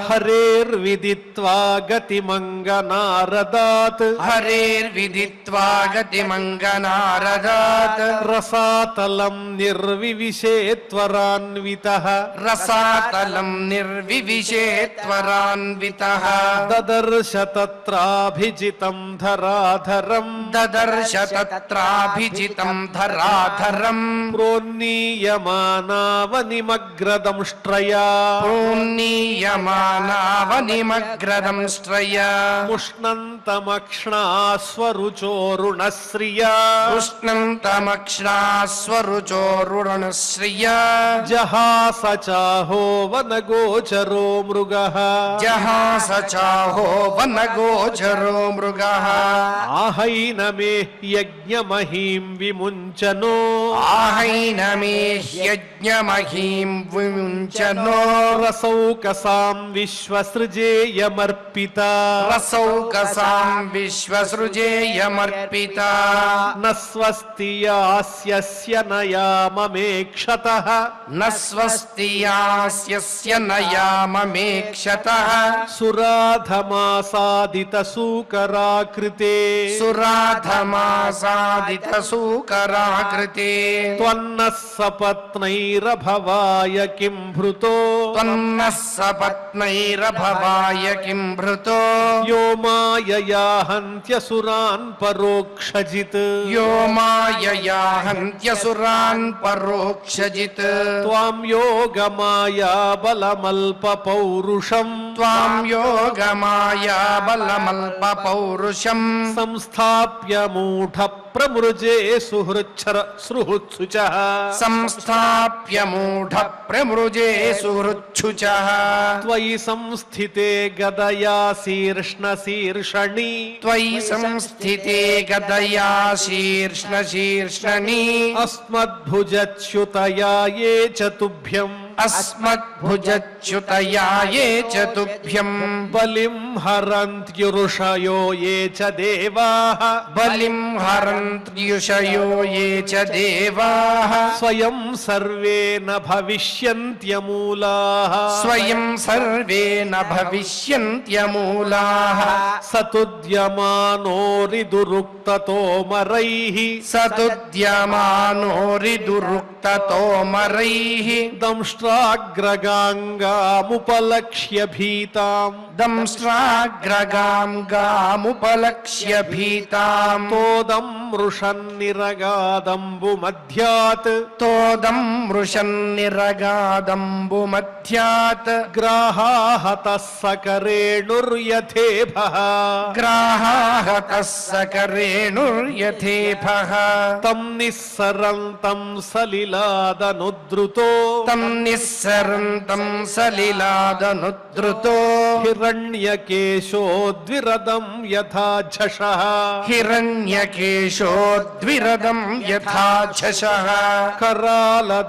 Speaker 2: హరేర్విదిత్వా గతిమంగనారదాత్
Speaker 1: హరేర్విదిత్వా గతిమంగనారదాత్
Speaker 2: రసాతలం నిర్వివిశేత్వరాన్వితః
Speaker 1: రసాతలం నిర్వివిశేత్వరాన్వితః
Speaker 2: దదర్శ తత్రాభిజితం ధరాధరం
Speaker 1: దదర్శ తత్రాభిజితం ధరాధరం
Speaker 2: ప్రోన్నీయమానావనిమగ్రదంష్ట్రయా
Speaker 1: ప్రోన్నీయమానావనిమగ్రదంష్ట్రయా
Speaker 2: ఉష్ణంతమక్ష్ణాస్వరుచోరుణశ్రియా
Speaker 1: ఉష్ణంతమక్ష్ణాస్వరుచోరుణశ్రియా
Speaker 2: జహాస చాహో వనగోచరో మృగః
Speaker 1: జహాస చాహో వనగోచరో మృగః
Speaker 2: ఆహైనమే యజ్ఞమహీం విముంచనో
Speaker 1: ఆహైనమే యజ్ఞమహీం విముంచనో
Speaker 2: రసౌకసాం విశ్వసృజేయమర్పిత
Speaker 1: రసౌకసాం విశ్వసృజేయమర్పిత
Speaker 2: న స్వస్తి యాస్యస్య నయామమేక్షతః
Speaker 1: న స్వస్తి యాస్యస్య నయామమేక్షతః
Speaker 2: సురాధమాసాదిత సూకరాకృతే
Speaker 1: సురాధమాసాదిత సూకరాకృతే
Speaker 2: త్వన్నః సపత్నైరభవాయ కిం భృతో
Speaker 1: త్వన్నః సపత్నైరభవాయ కిం భృతో
Speaker 2: యో మాయయా హంత్యసురాన్ పరోక్షజిత్
Speaker 1: యో మాయయా హంత్యసురాన్ పరోక్షజిత్
Speaker 2: త్వాం యోగమాయా బలమల్ప పౌరుషం
Speaker 1: త్వాం యోగమాయా బలమల్ప పౌరుషం
Speaker 2: సంస్థాప్య మూఢ ప్రమృజే సుహృత్సుచ
Speaker 1: సంస్థాప్య మూఢ ప్రమృజే సుహృచ్ఛుచః
Speaker 2: త్వయి సంస్థితే గదయా శీర్ష్ణి
Speaker 1: త్వయి సంస్థితే గదయా శీర్ష్ణి
Speaker 2: అస్మద్భుజచ్యుతయా ఏ చ తుభ్యం
Speaker 1: అస్మద్భుజచ్యుతయా ఏ చ తుభ్యం
Speaker 2: బలిం హరంత్యురుషయో ఏ చ దేవాః
Speaker 1: బలిం హరంత్యుషయో ఏ చ దేవాః
Speaker 2: స్వయం సర్వే న భవిష్యంత్యమూలాః
Speaker 1: స్వయం సర్వే న భవిష్యంత్యమూలాః
Speaker 2: సతుద్యమానోరిదురుక్తతోమరైః
Speaker 1: సతుద్యమానోరిదురుక్తతోమరైః
Speaker 2: దంష్ట్రాగ్రగాంగాముపలక్ష్య భీతాం
Speaker 1: దంష్ట్రాగ్రగాం గాముపలక్ష్య భీతాం
Speaker 2: తోదం మృషన్నిరగాదంబు మధ్యాత్
Speaker 1: తోదం మృషన్నిరగాదంబు మధ్యాత్
Speaker 2: గ్రాహాహతః సకరేణుర్యథేభః
Speaker 1: గ్రాహాహతః సకరేణుర్యథేభః
Speaker 2: తం నిస్సరంతం సలిలాదనుద్రుతో
Speaker 1: తం నిస్సరంతం సలిలాదనుద్రుతో
Speaker 2: హిరణ్యకేశోద్విరదం యథా ఝషః
Speaker 1: హిరణ్యకేశోద్విరదం యథా ఝషః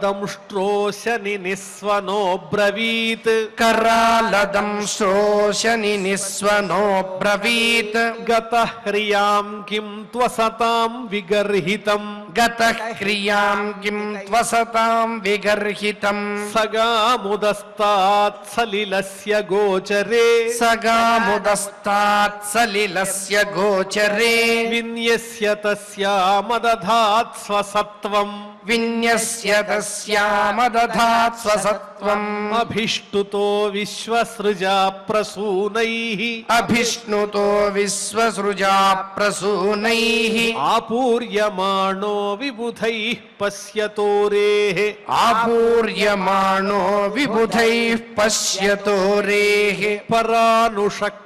Speaker 2: కరాలదంష్ట్రోశని నిస్వనో బ్రవీత్
Speaker 1: కరాలదం శ్రోషని నిస్వనో బ్రవీత్
Speaker 2: గతః హ్రియాం కిం త్వసతాం విగర్హితం
Speaker 1: గతః క్రియాం కిం త్వసతాం విగర్హితం
Speaker 2: సగాముదస్తాత్ సలిలస్య గోచరే
Speaker 1: సగాముదస్తాత్ సలిలస్య గోచరే
Speaker 2: విన్యస్య తస్యామదధాత్ స్వసత్వం
Speaker 1: విన్యస్య తస్యామదధాత్ స్వసత్వం
Speaker 2: అభిష్టుతో విశ్వసృజా ప్రసూనైః
Speaker 1: అభిష్ణుతో విశ్వసృజా ప్రసూనైః
Speaker 2: ఆపూర్యమాణో విబుధైః పశ్యతోరేః
Speaker 1: ఆపూర్యమాణో విబుధైః పశ్యతోరేః
Speaker 2: పరానుషక్తం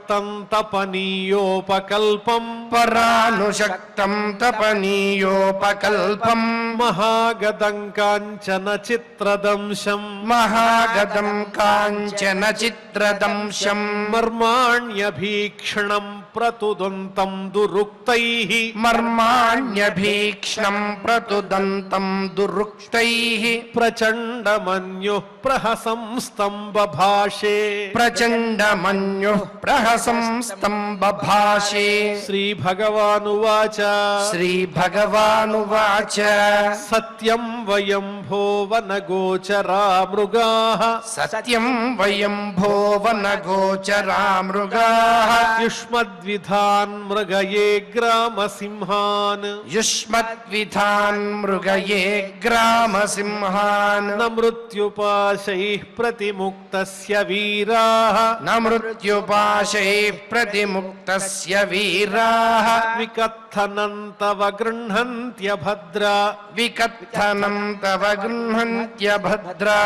Speaker 2: తపనీయోపకల్పం
Speaker 1: పరానుషక్తం తపనీయోపకల్పం
Speaker 2: మహాగదం కాంచన చిత్రదంశం
Speaker 1: మహాగదం కాంచన చిత్రదంశం
Speaker 2: మర్మాణ్యభీక్షణం ప్రతుదంతం దురుక్తైః
Speaker 1: మర్మాణ్యభీక్ష్ణం ప్రతుదంతం దురుక్తైః
Speaker 2: ప్రచండమన్యుః ప్రహసం స్తంభభాషే
Speaker 1: ప్రచండమన్యుః ప్రహసం స్తంభభాషే
Speaker 2: శ్రీభగవానువాచ
Speaker 1: శ్రీభగవానువాచ
Speaker 2: సత్యం వయం భోవనగోచరా మృగాః
Speaker 1: సత్యం వయం భోవనగోచరా మృగాః
Speaker 2: యుష్మద్విధాన్ మృగయే గ్రామసింహాన్
Speaker 1: యుష్మద్విధాన్ మృగయే గ్రామసింహాన్
Speaker 2: న మృత్యుపాశైః ప్రతిముక్తస్య వీరాः
Speaker 1: న మృత్యుపాశైః ప్రతిముక్తస్య వీరాः
Speaker 2: వికత్తనం తవ గృహ్ణంత్యభద్రా
Speaker 1: వికత్తనం తవ గృహ్ణంత్యభద్రా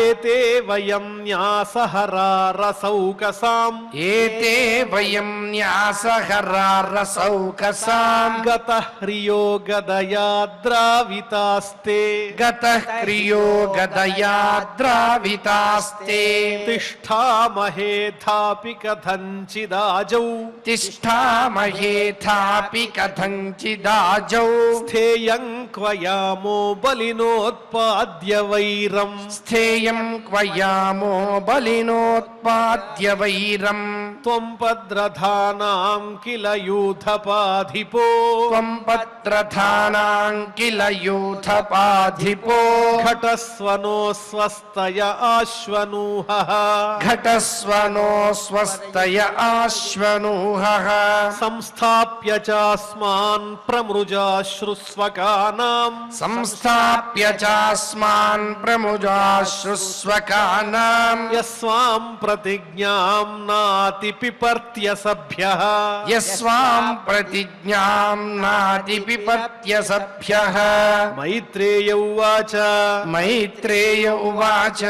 Speaker 2: ఏతే వయం న్యాసహరా రసౌకసాం
Speaker 1: ఏతే వయం న్యాసహరారసౌకసాం
Speaker 2: గతః హ్రియో గదయా ద్రావితాస్తే
Speaker 1: గతః క్రియో గదయా ద్రావితాస్తే
Speaker 2: తిష్ఠామహే ధాపి కథంచిదాజౌ
Speaker 1: తిష్ఠామహేథాపి కథంచిదాజౌ
Speaker 2: స్థేయం క్వయామో బలినోత్పాద్య వైరం
Speaker 1: స్థేయం క్వయామో బలినోత్పాద్య వైరం
Speaker 2: త్వం పద్రధానాం కిల యూథపాధిపో
Speaker 1: త్వం పత్రధానాం కిల యూథపాధిపో
Speaker 2: ఘటస్వనో స్వస్తయ ఆశ్వనూహః
Speaker 1: ఘటస్వనో స్వస్తయ ఆశ్వనూహః
Speaker 2: సంస్థాప్య చాస్మాన్ ప్రమృజాశ్రుస్వకాన ప్రముజానాం
Speaker 1: సంస్థాప్య చాస్మాన్ ప్రముజాశ్రుస్వకానాం
Speaker 2: యస్వాం ప్రతిజ్ఞాం నాతి పిపర్త్య సభ్యః
Speaker 1: యస్వాం ప్రతిజ్ఞాం నాతి పిపత్య సభ్యః.
Speaker 2: మైత్రేయ ఉవాచ
Speaker 1: మైత్రేయ ఉవాచ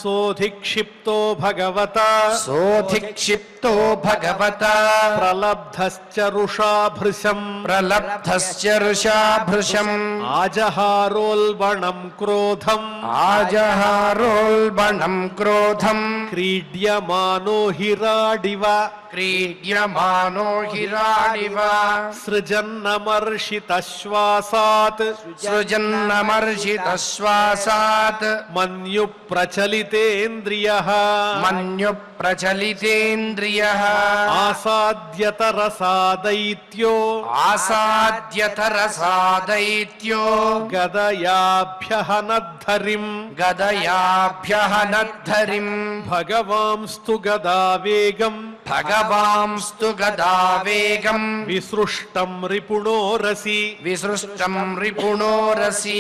Speaker 2: సోధిక్షిప్తో భగవత
Speaker 1: సోధిక్షిప్తో భగవత
Speaker 2: ప్రలబ్ధశ్చరుషాభృశం
Speaker 1: ప్రలబ్ధస్య ఋషాభృశం
Speaker 2: ఆజహారోల్బణం క్రోధం
Speaker 1: ఆజహారోల్బణం క్రోధం
Speaker 2: క్రీడ్యమానో హిరాడివ
Speaker 1: క్రీడ్యమానో హిరాడివ
Speaker 2: సృజన్నమర్షితశ్వాసాత్
Speaker 1: సృజన్నమర్షితశ్వాసాత్
Speaker 2: మన్యు ప్రచలితేంద్రియః
Speaker 1: మన్యు ప్రచలితేంద్రియః
Speaker 2: ఆసాద్యతరసాదైత్యో
Speaker 1: ఆసాద్యతరసాదైత్యో
Speaker 2: గదయాభ్యహనద్ధరిం
Speaker 1: గదయాభ్యహనద్ధరిం
Speaker 2: భగవాంస్తు గదావేగం
Speaker 1: భగవాంస్తు గదావేగం
Speaker 2: విసృష్టం రిపుణోరసి
Speaker 1: విసృష్టం రిపుణోరసి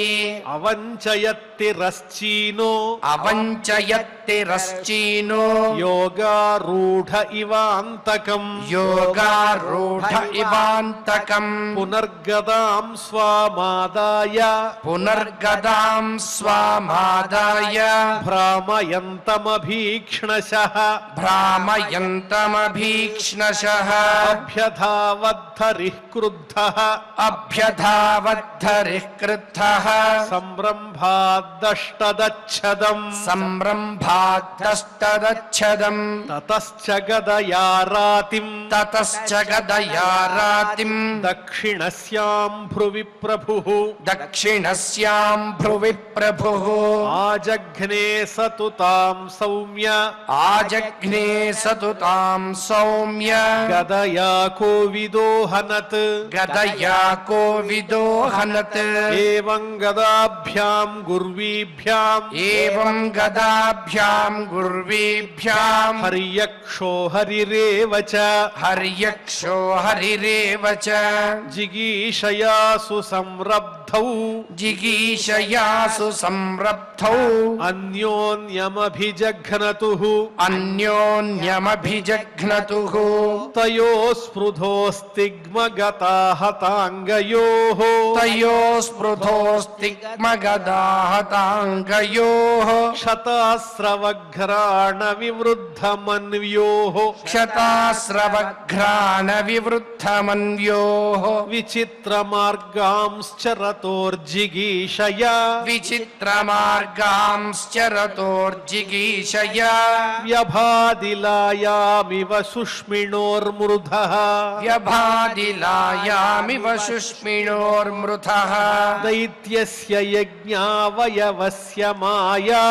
Speaker 2: అవంచయత్తిరశ్చీనో
Speaker 1: అవంచయత్తిరశ్చీనో
Speaker 2: యోగారూఢ ఇవాంతకం
Speaker 1: యోగారూఢ ఇవాంతకం
Speaker 2: పునర్గదాం స్వామాదాయ
Speaker 1: పునర్గదాం స్వామాదాయ
Speaker 2: భ్రామయంతమభీక్ష్ణశః
Speaker 1: భ్రామయంతమభీక్ష్ణశః
Speaker 2: అభ్యధావద్ధరిః క్రుద్ధః
Speaker 1: అభ్యధావద్ధరిః క్రుద్ధః
Speaker 2: సంరంభాద్దష్టదచ్చదం
Speaker 1: సంరంభాద్దష్టదచ్చదం
Speaker 2: తతశ్చ గదయారాతిం
Speaker 1: తతశ్చ గదయారాతిం
Speaker 2: దక్షిణస్యాం భ్రువి ప్రభుః
Speaker 1: దక్షిణస్యాం భ్రువి ప్రభుః
Speaker 2: ఆజఘ్నే సతు తాం సౌమ్య
Speaker 1: ఆజఘ్నే సతుతాం సౌమ్య
Speaker 2: గదయా కోవిదోహనత్
Speaker 1: గదయా కోవిదోహనత్
Speaker 2: ఏవం గదాభ్యాం గుర్వీభ్యాం
Speaker 1: ఏవం గదాభ్యాం గుర్వీభ్యాం
Speaker 2: హర్యక్షో హరిరేవ చ
Speaker 1: హర్యక్షో హరిరేవ చ
Speaker 2: జిగీషయాసు సంరబ్ధౌ
Speaker 1: జిగీషయాసు సంరబ్ధౌ
Speaker 2: అన్యోన్యమభిజఘ్నతుః
Speaker 1: అన్యోన్యమభిజఘ్నతుః
Speaker 2: తయో స్పృధోస్తిగ్మగతా హతాంగయోః
Speaker 1: తయో స్పృధోస్తిగ్మగదాహతాంగయోః
Speaker 2: క్షతాస్రవఘ్రాణ వివృద్ధమన్వ్యోః
Speaker 1: క్షతాస్రవఘ్రాణ వివృద్ధమన్యోః
Speaker 2: విచిత్రమార్గాంశ్చరతోర్జిగీషయా
Speaker 1: విచిత్రమార్గాంశ్చరతోర్జిగీషయా
Speaker 2: వ్యభాదిలాయామివ సుష్మిణోర్మృధః
Speaker 1: వ్యభాదిలాయామివ సుష్మిణోర్మృధః
Speaker 2: దైత్యస్య యజ్ఞావయవస్య మాయా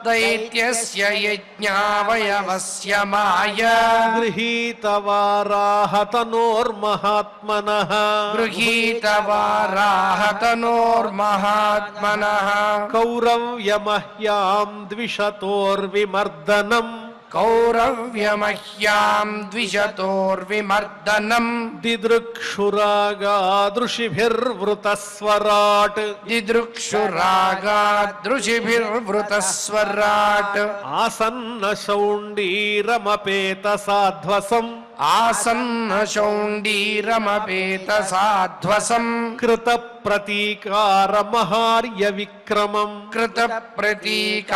Speaker 1: దైత్యస్య యజ్ఞావయవస్య మాయా
Speaker 2: గృహీతవారాహతనోర్మహాత్మనః
Speaker 1: గృహీతవారాహతనోర్మహాత్మనః
Speaker 2: కౌరవ్యమహ్యాం ద్విషతోర్విమర్దనం
Speaker 1: కౌరవ్యమహ్యాం ద్విషతోర్విమర్దనం
Speaker 2: దిదృక్షురాగాదృషిభిర్వృతస్వరాట్
Speaker 1: దిదృక్షురాగాదృషిభిర్వృతస్వరాట్
Speaker 2: ఆసన్న శౌండీరమపేత సాధ్వసం
Speaker 1: ఆసన్న శౌండీరమపేత సాధ్వసం
Speaker 2: కృత ప్రతీకారమహార్య విక్రమం
Speaker 1: కృత ప్రతీకారమహార్య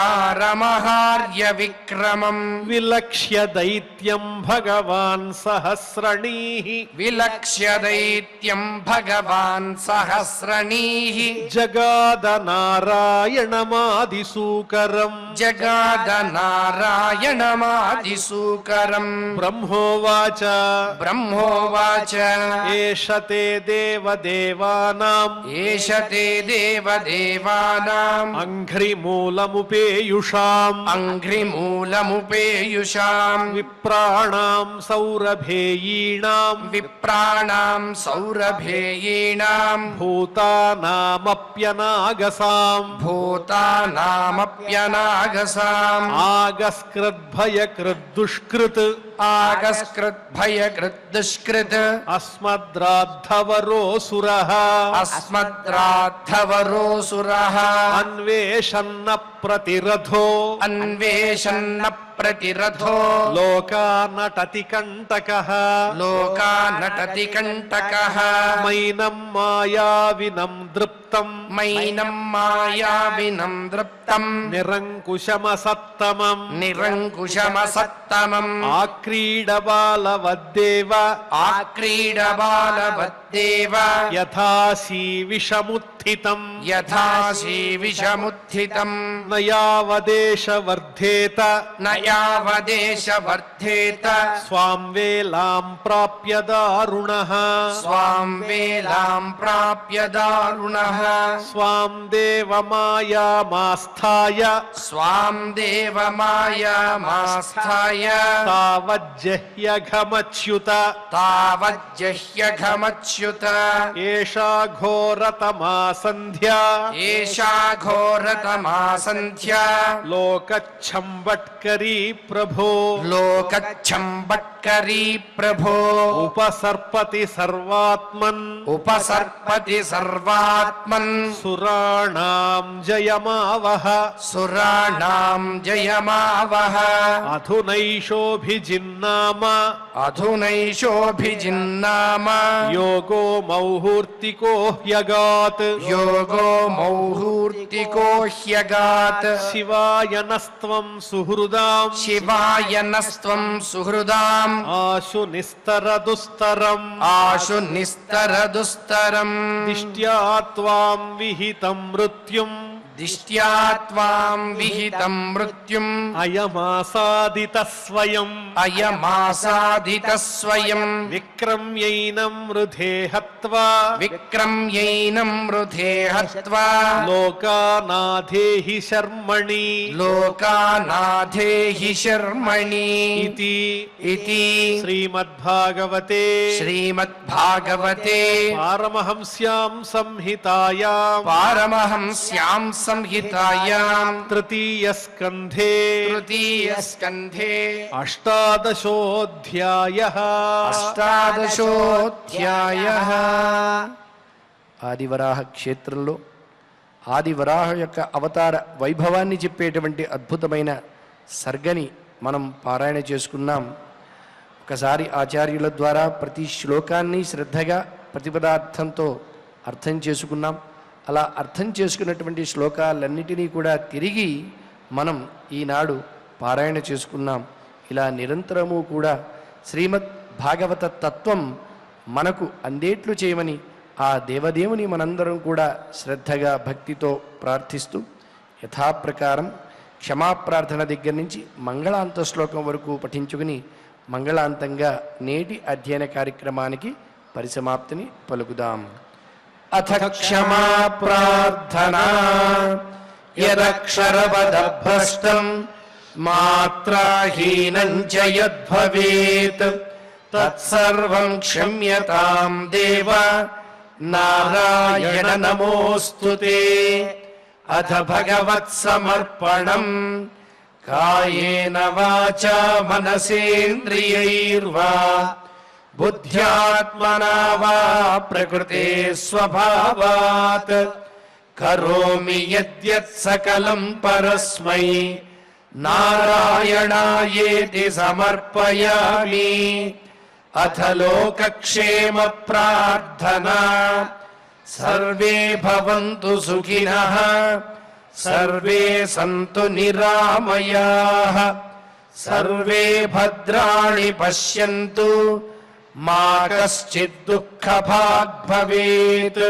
Speaker 1: విక్రమం
Speaker 2: విలక్ష్య దైత్యం భగవాన్ సహస్రణీః
Speaker 1: విలక్ష్య దైత్యం భగవాన్ సహస్రణీః
Speaker 2: జగాద నారాయణమాదిసూకరం
Speaker 1: జగాద నారాయణమాదిసూకరం
Speaker 2: బ్రహ్మోవాచ
Speaker 1: బ్రహ్మోవాచ
Speaker 2: ఏష తే దేవదేవానాం
Speaker 1: ఏష తే దేవదేవానాం
Speaker 2: అంఘ్రిమూలముపేయుషాం
Speaker 1: అంఘ్రిమూలముపేయుషాం
Speaker 2: విప్రాణాం సౌరభేయీణాం
Speaker 1: విప్రాణాం సౌరభేయీణాం
Speaker 2: భూతానామప్యనాగసాం
Speaker 1: భూతానామప్యనాగసాం
Speaker 2: ఆగస్కృద్భయకృద్దుష్కృత్
Speaker 1: ఆగస్కృత్ कृद्भयकृद्दुष्कृत्
Speaker 2: अस्मद्राद्धवरोऽसुरः
Speaker 1: अस्मद्राद्धवरोऽसुरः
Speaker 2: अन्वेषन्न प्रतिरथो
Speaker 1: अन्वेषन्न प्रतिरथो
Speaker 2: लोकानटति कण्टकः
Speaker 1: लोकानटति कण्टकः
Speaker 2: मैनं मायाविनं दृप्तं
Speaker 1: मैनं मायाविनं दृप्तम्
Speaker 2: निरङ्कुशमसत्तमम्
Speaker 1: निरङ्कुशमसत्तमम्
Speaker 2: आक्रीडबालवद्देव
Speaker 1: आक्रीडबालवद्देव
Speaker 2: यथासी विषमुत्थितम्
Speaker 1: यथासी विषमुत्थितम्
Speaker 2: न यावदेशवर्धेत
Speaker 1: न यावदेशवर्धेत
Speaker 2: स्वां वेलां प्राप्य दारुणः
Speaker 1: स्वां वेलां प्राप्य दारुणः
Speaker 2: स्वां देवमायामास्थाय
Speaker 1: स्वां देवमायामास्थाय
Speaker 2: तावज्जह्यघमच्युत
Speaker 1: तावज्जह्यघमच्युत
Speaker 2: एषा घोरतमा सन्ध्या
Speaker 1: एषा घोरतमा सन्ध्या
Speaker 2: लोकच्छम्बट्करी प्रभो
Speaker 1: लोकच्छम्बट्करी प्रभो
Speaker 2: उपसर्पति सर्वात्मन्
Speaker 1: उपसर्पति सर्वात्मन्
Speaker 2: सुराणां जयमावह
Speaker 1: सुराणां जयमावह
Speaker 2: अधुनैषोऽभिजिन्नाम
Speaker 1: अधुनैषोऽभिजिन्नाम
Speaker 2: योगो मौहूर्तिको ह्यगात्
Speaker 1: योगो मौहूर्तिको ह्यगात्
Speaker 2: शिवाय नस्त्वं सुहृदां
Speaker 1: शिवाय नस्त्वं सुहृदाम्
Speaker 2: आशु निस्तरदुस्तरम्
Speaker 1: आशु निस्तरदुस्तरम्
Speaker 2: दिष्ट्या त्वां विहितं मृत्युम्
Speaker 1: दिष्ट्या त्वां विहितं मृत्युम्
Speaker 2: अयमासादितः स्वयम्
Speaker 1: अयमासादितः स्वयम्
Speaker 2: विक्रम्यैनं मृधे हत्वा
Speaker 1: विक्रम्यैनं मृधे हत्वा
Speaker 2: लोकानाधेहि शर्मणि
Speaker 1: लोकानाधेहि शर्मणि
Speaker 2: इति
Speaker 1: श्रीमद्भागवते पारमहंस्यां संहितायां
Speaker 2: तृतीयस्कन्धे
Speaker 1: अष्टादशोऽध्यायः ఆదివరాహ క్షేత్రంలో ఆదివరాహ యొక్క అవతార వైభవాన్ని చెప్పేటువంటి అద్భుతమైన సర్గని మనం పారాయణ చేసుకున్నాం. ఒకసారి ఆచార్యుల ద్వారా ప్రతి శ్లోకాన్ని శ్రద్ధగా ప్రతిపదార్థంతో అర్థం చేసుకున్నాం. అలా అర్థం చేసుకున్నటువంటి శ్లోకాలన్నిటినీ కూడా తిరిగి మనం ఈనాడు పారాయణ చేసుకున్నాం. ఇలా నిరంతరము కూడా శ్రీమద్ భాగవత తత్వం మనకు అందేట్లు చేయమని ఆ దేవదేవుని మనందరం కూడా శ్రద్ధగా భక్తితో ప్రార్థిస్తూ యథాప్రకారం క్షమాప్రార్థన దగ్గర నుంచి మంగళాంత శ్లోకం వరకు పఠించుకుని మంగళాంతంగా నేటి అధ్యయన కార్యక్రమానికి పరిసమాప్తిని పలుకుదాం. అథ క్షమా ప్రార్థనా యదక్షరపదభ్రష్టం మాత్రాహీనం చ యద్భవేత్ తత్సర్వం క్షమ్యతాం దేవ నారాయణ నమోస్తుతే. అథ భగవత్సమర్పణం కాయేన వాచా మనసేంద్రియైర్వా బుద్ధ్యాత్మనా వా ప్రకృతే స్వభావాత్ కరోమి యద్యత్ సకలం పరస్మై నారాయణాయేతి సమర్పయామి. అథ లోకక్షేమ ప్రార్థనా సర్వే భవంతు సుఖినః సర్వే సంతు నిరామయాః సర్వే భద్రాణి పశ్యంతు మా కశ్చిద్ దుఃఖభాగ్ భవేత్.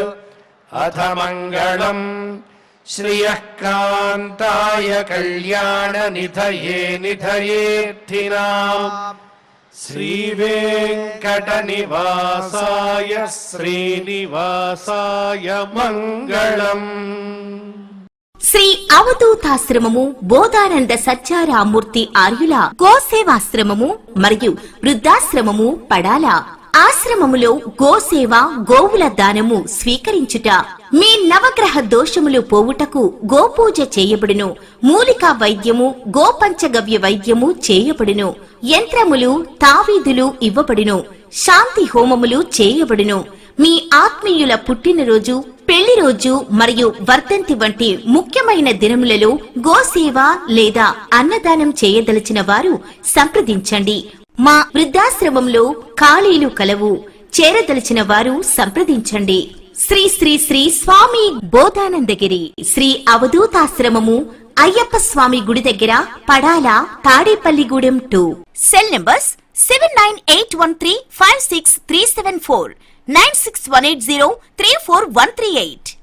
Speaker 1: అథ మంగళం శ్రియః కాంతాయ కళ్యాణ నిధయే నిధయేర్థినాం శ్రీవేంకట నివాసాయ శ్రీనివాసాయ మంగళం.
Speaker 3: శ్రీ అవధూతాశ్రమము బోధానంద సత్యారామూర్తి ఆర్యుల గోసేవాశ్రమము మరియు వృద్ధాశ్రమము పడాల ఆశ్రమములో గోసేవ గోవుల దానము స్వీకరించుట మీ నవగ్రహ దోషములు పోవుటకు గోపూజ చేయబడును. మూలికా వైద్యము గోపంచగవ్య వైద్యము చేయబడును. యంత్రములు తావీదులు ఇవ్వబడును. శాంతి హోమములు చేయబడును. మీ ఆత్మీయుల పుట్టినరోజు, పెళ్లి రోజు మరియు వర్ధంతి వంటి ముఖ్యమైన దినములలో గోసేవ లేదా అన్నదానం చేయదలిచిన వారు సంప్రదించండి. మా వృద్ధాశ్రమంలో ఖాళీలు కలవు. చేరదలిచిన వారు సంప్రదించండి. శ్రీ శ్రీ శ్రీ స్వామి బోధానందగిరి శ్రీ అవధూతాశ్రమము, అయ్యప్ప స్వామి గుడి దగ్గర, పడాల, తాడేపల్లిగూడెం 2. Cell numbers 7981356374, 96180341138.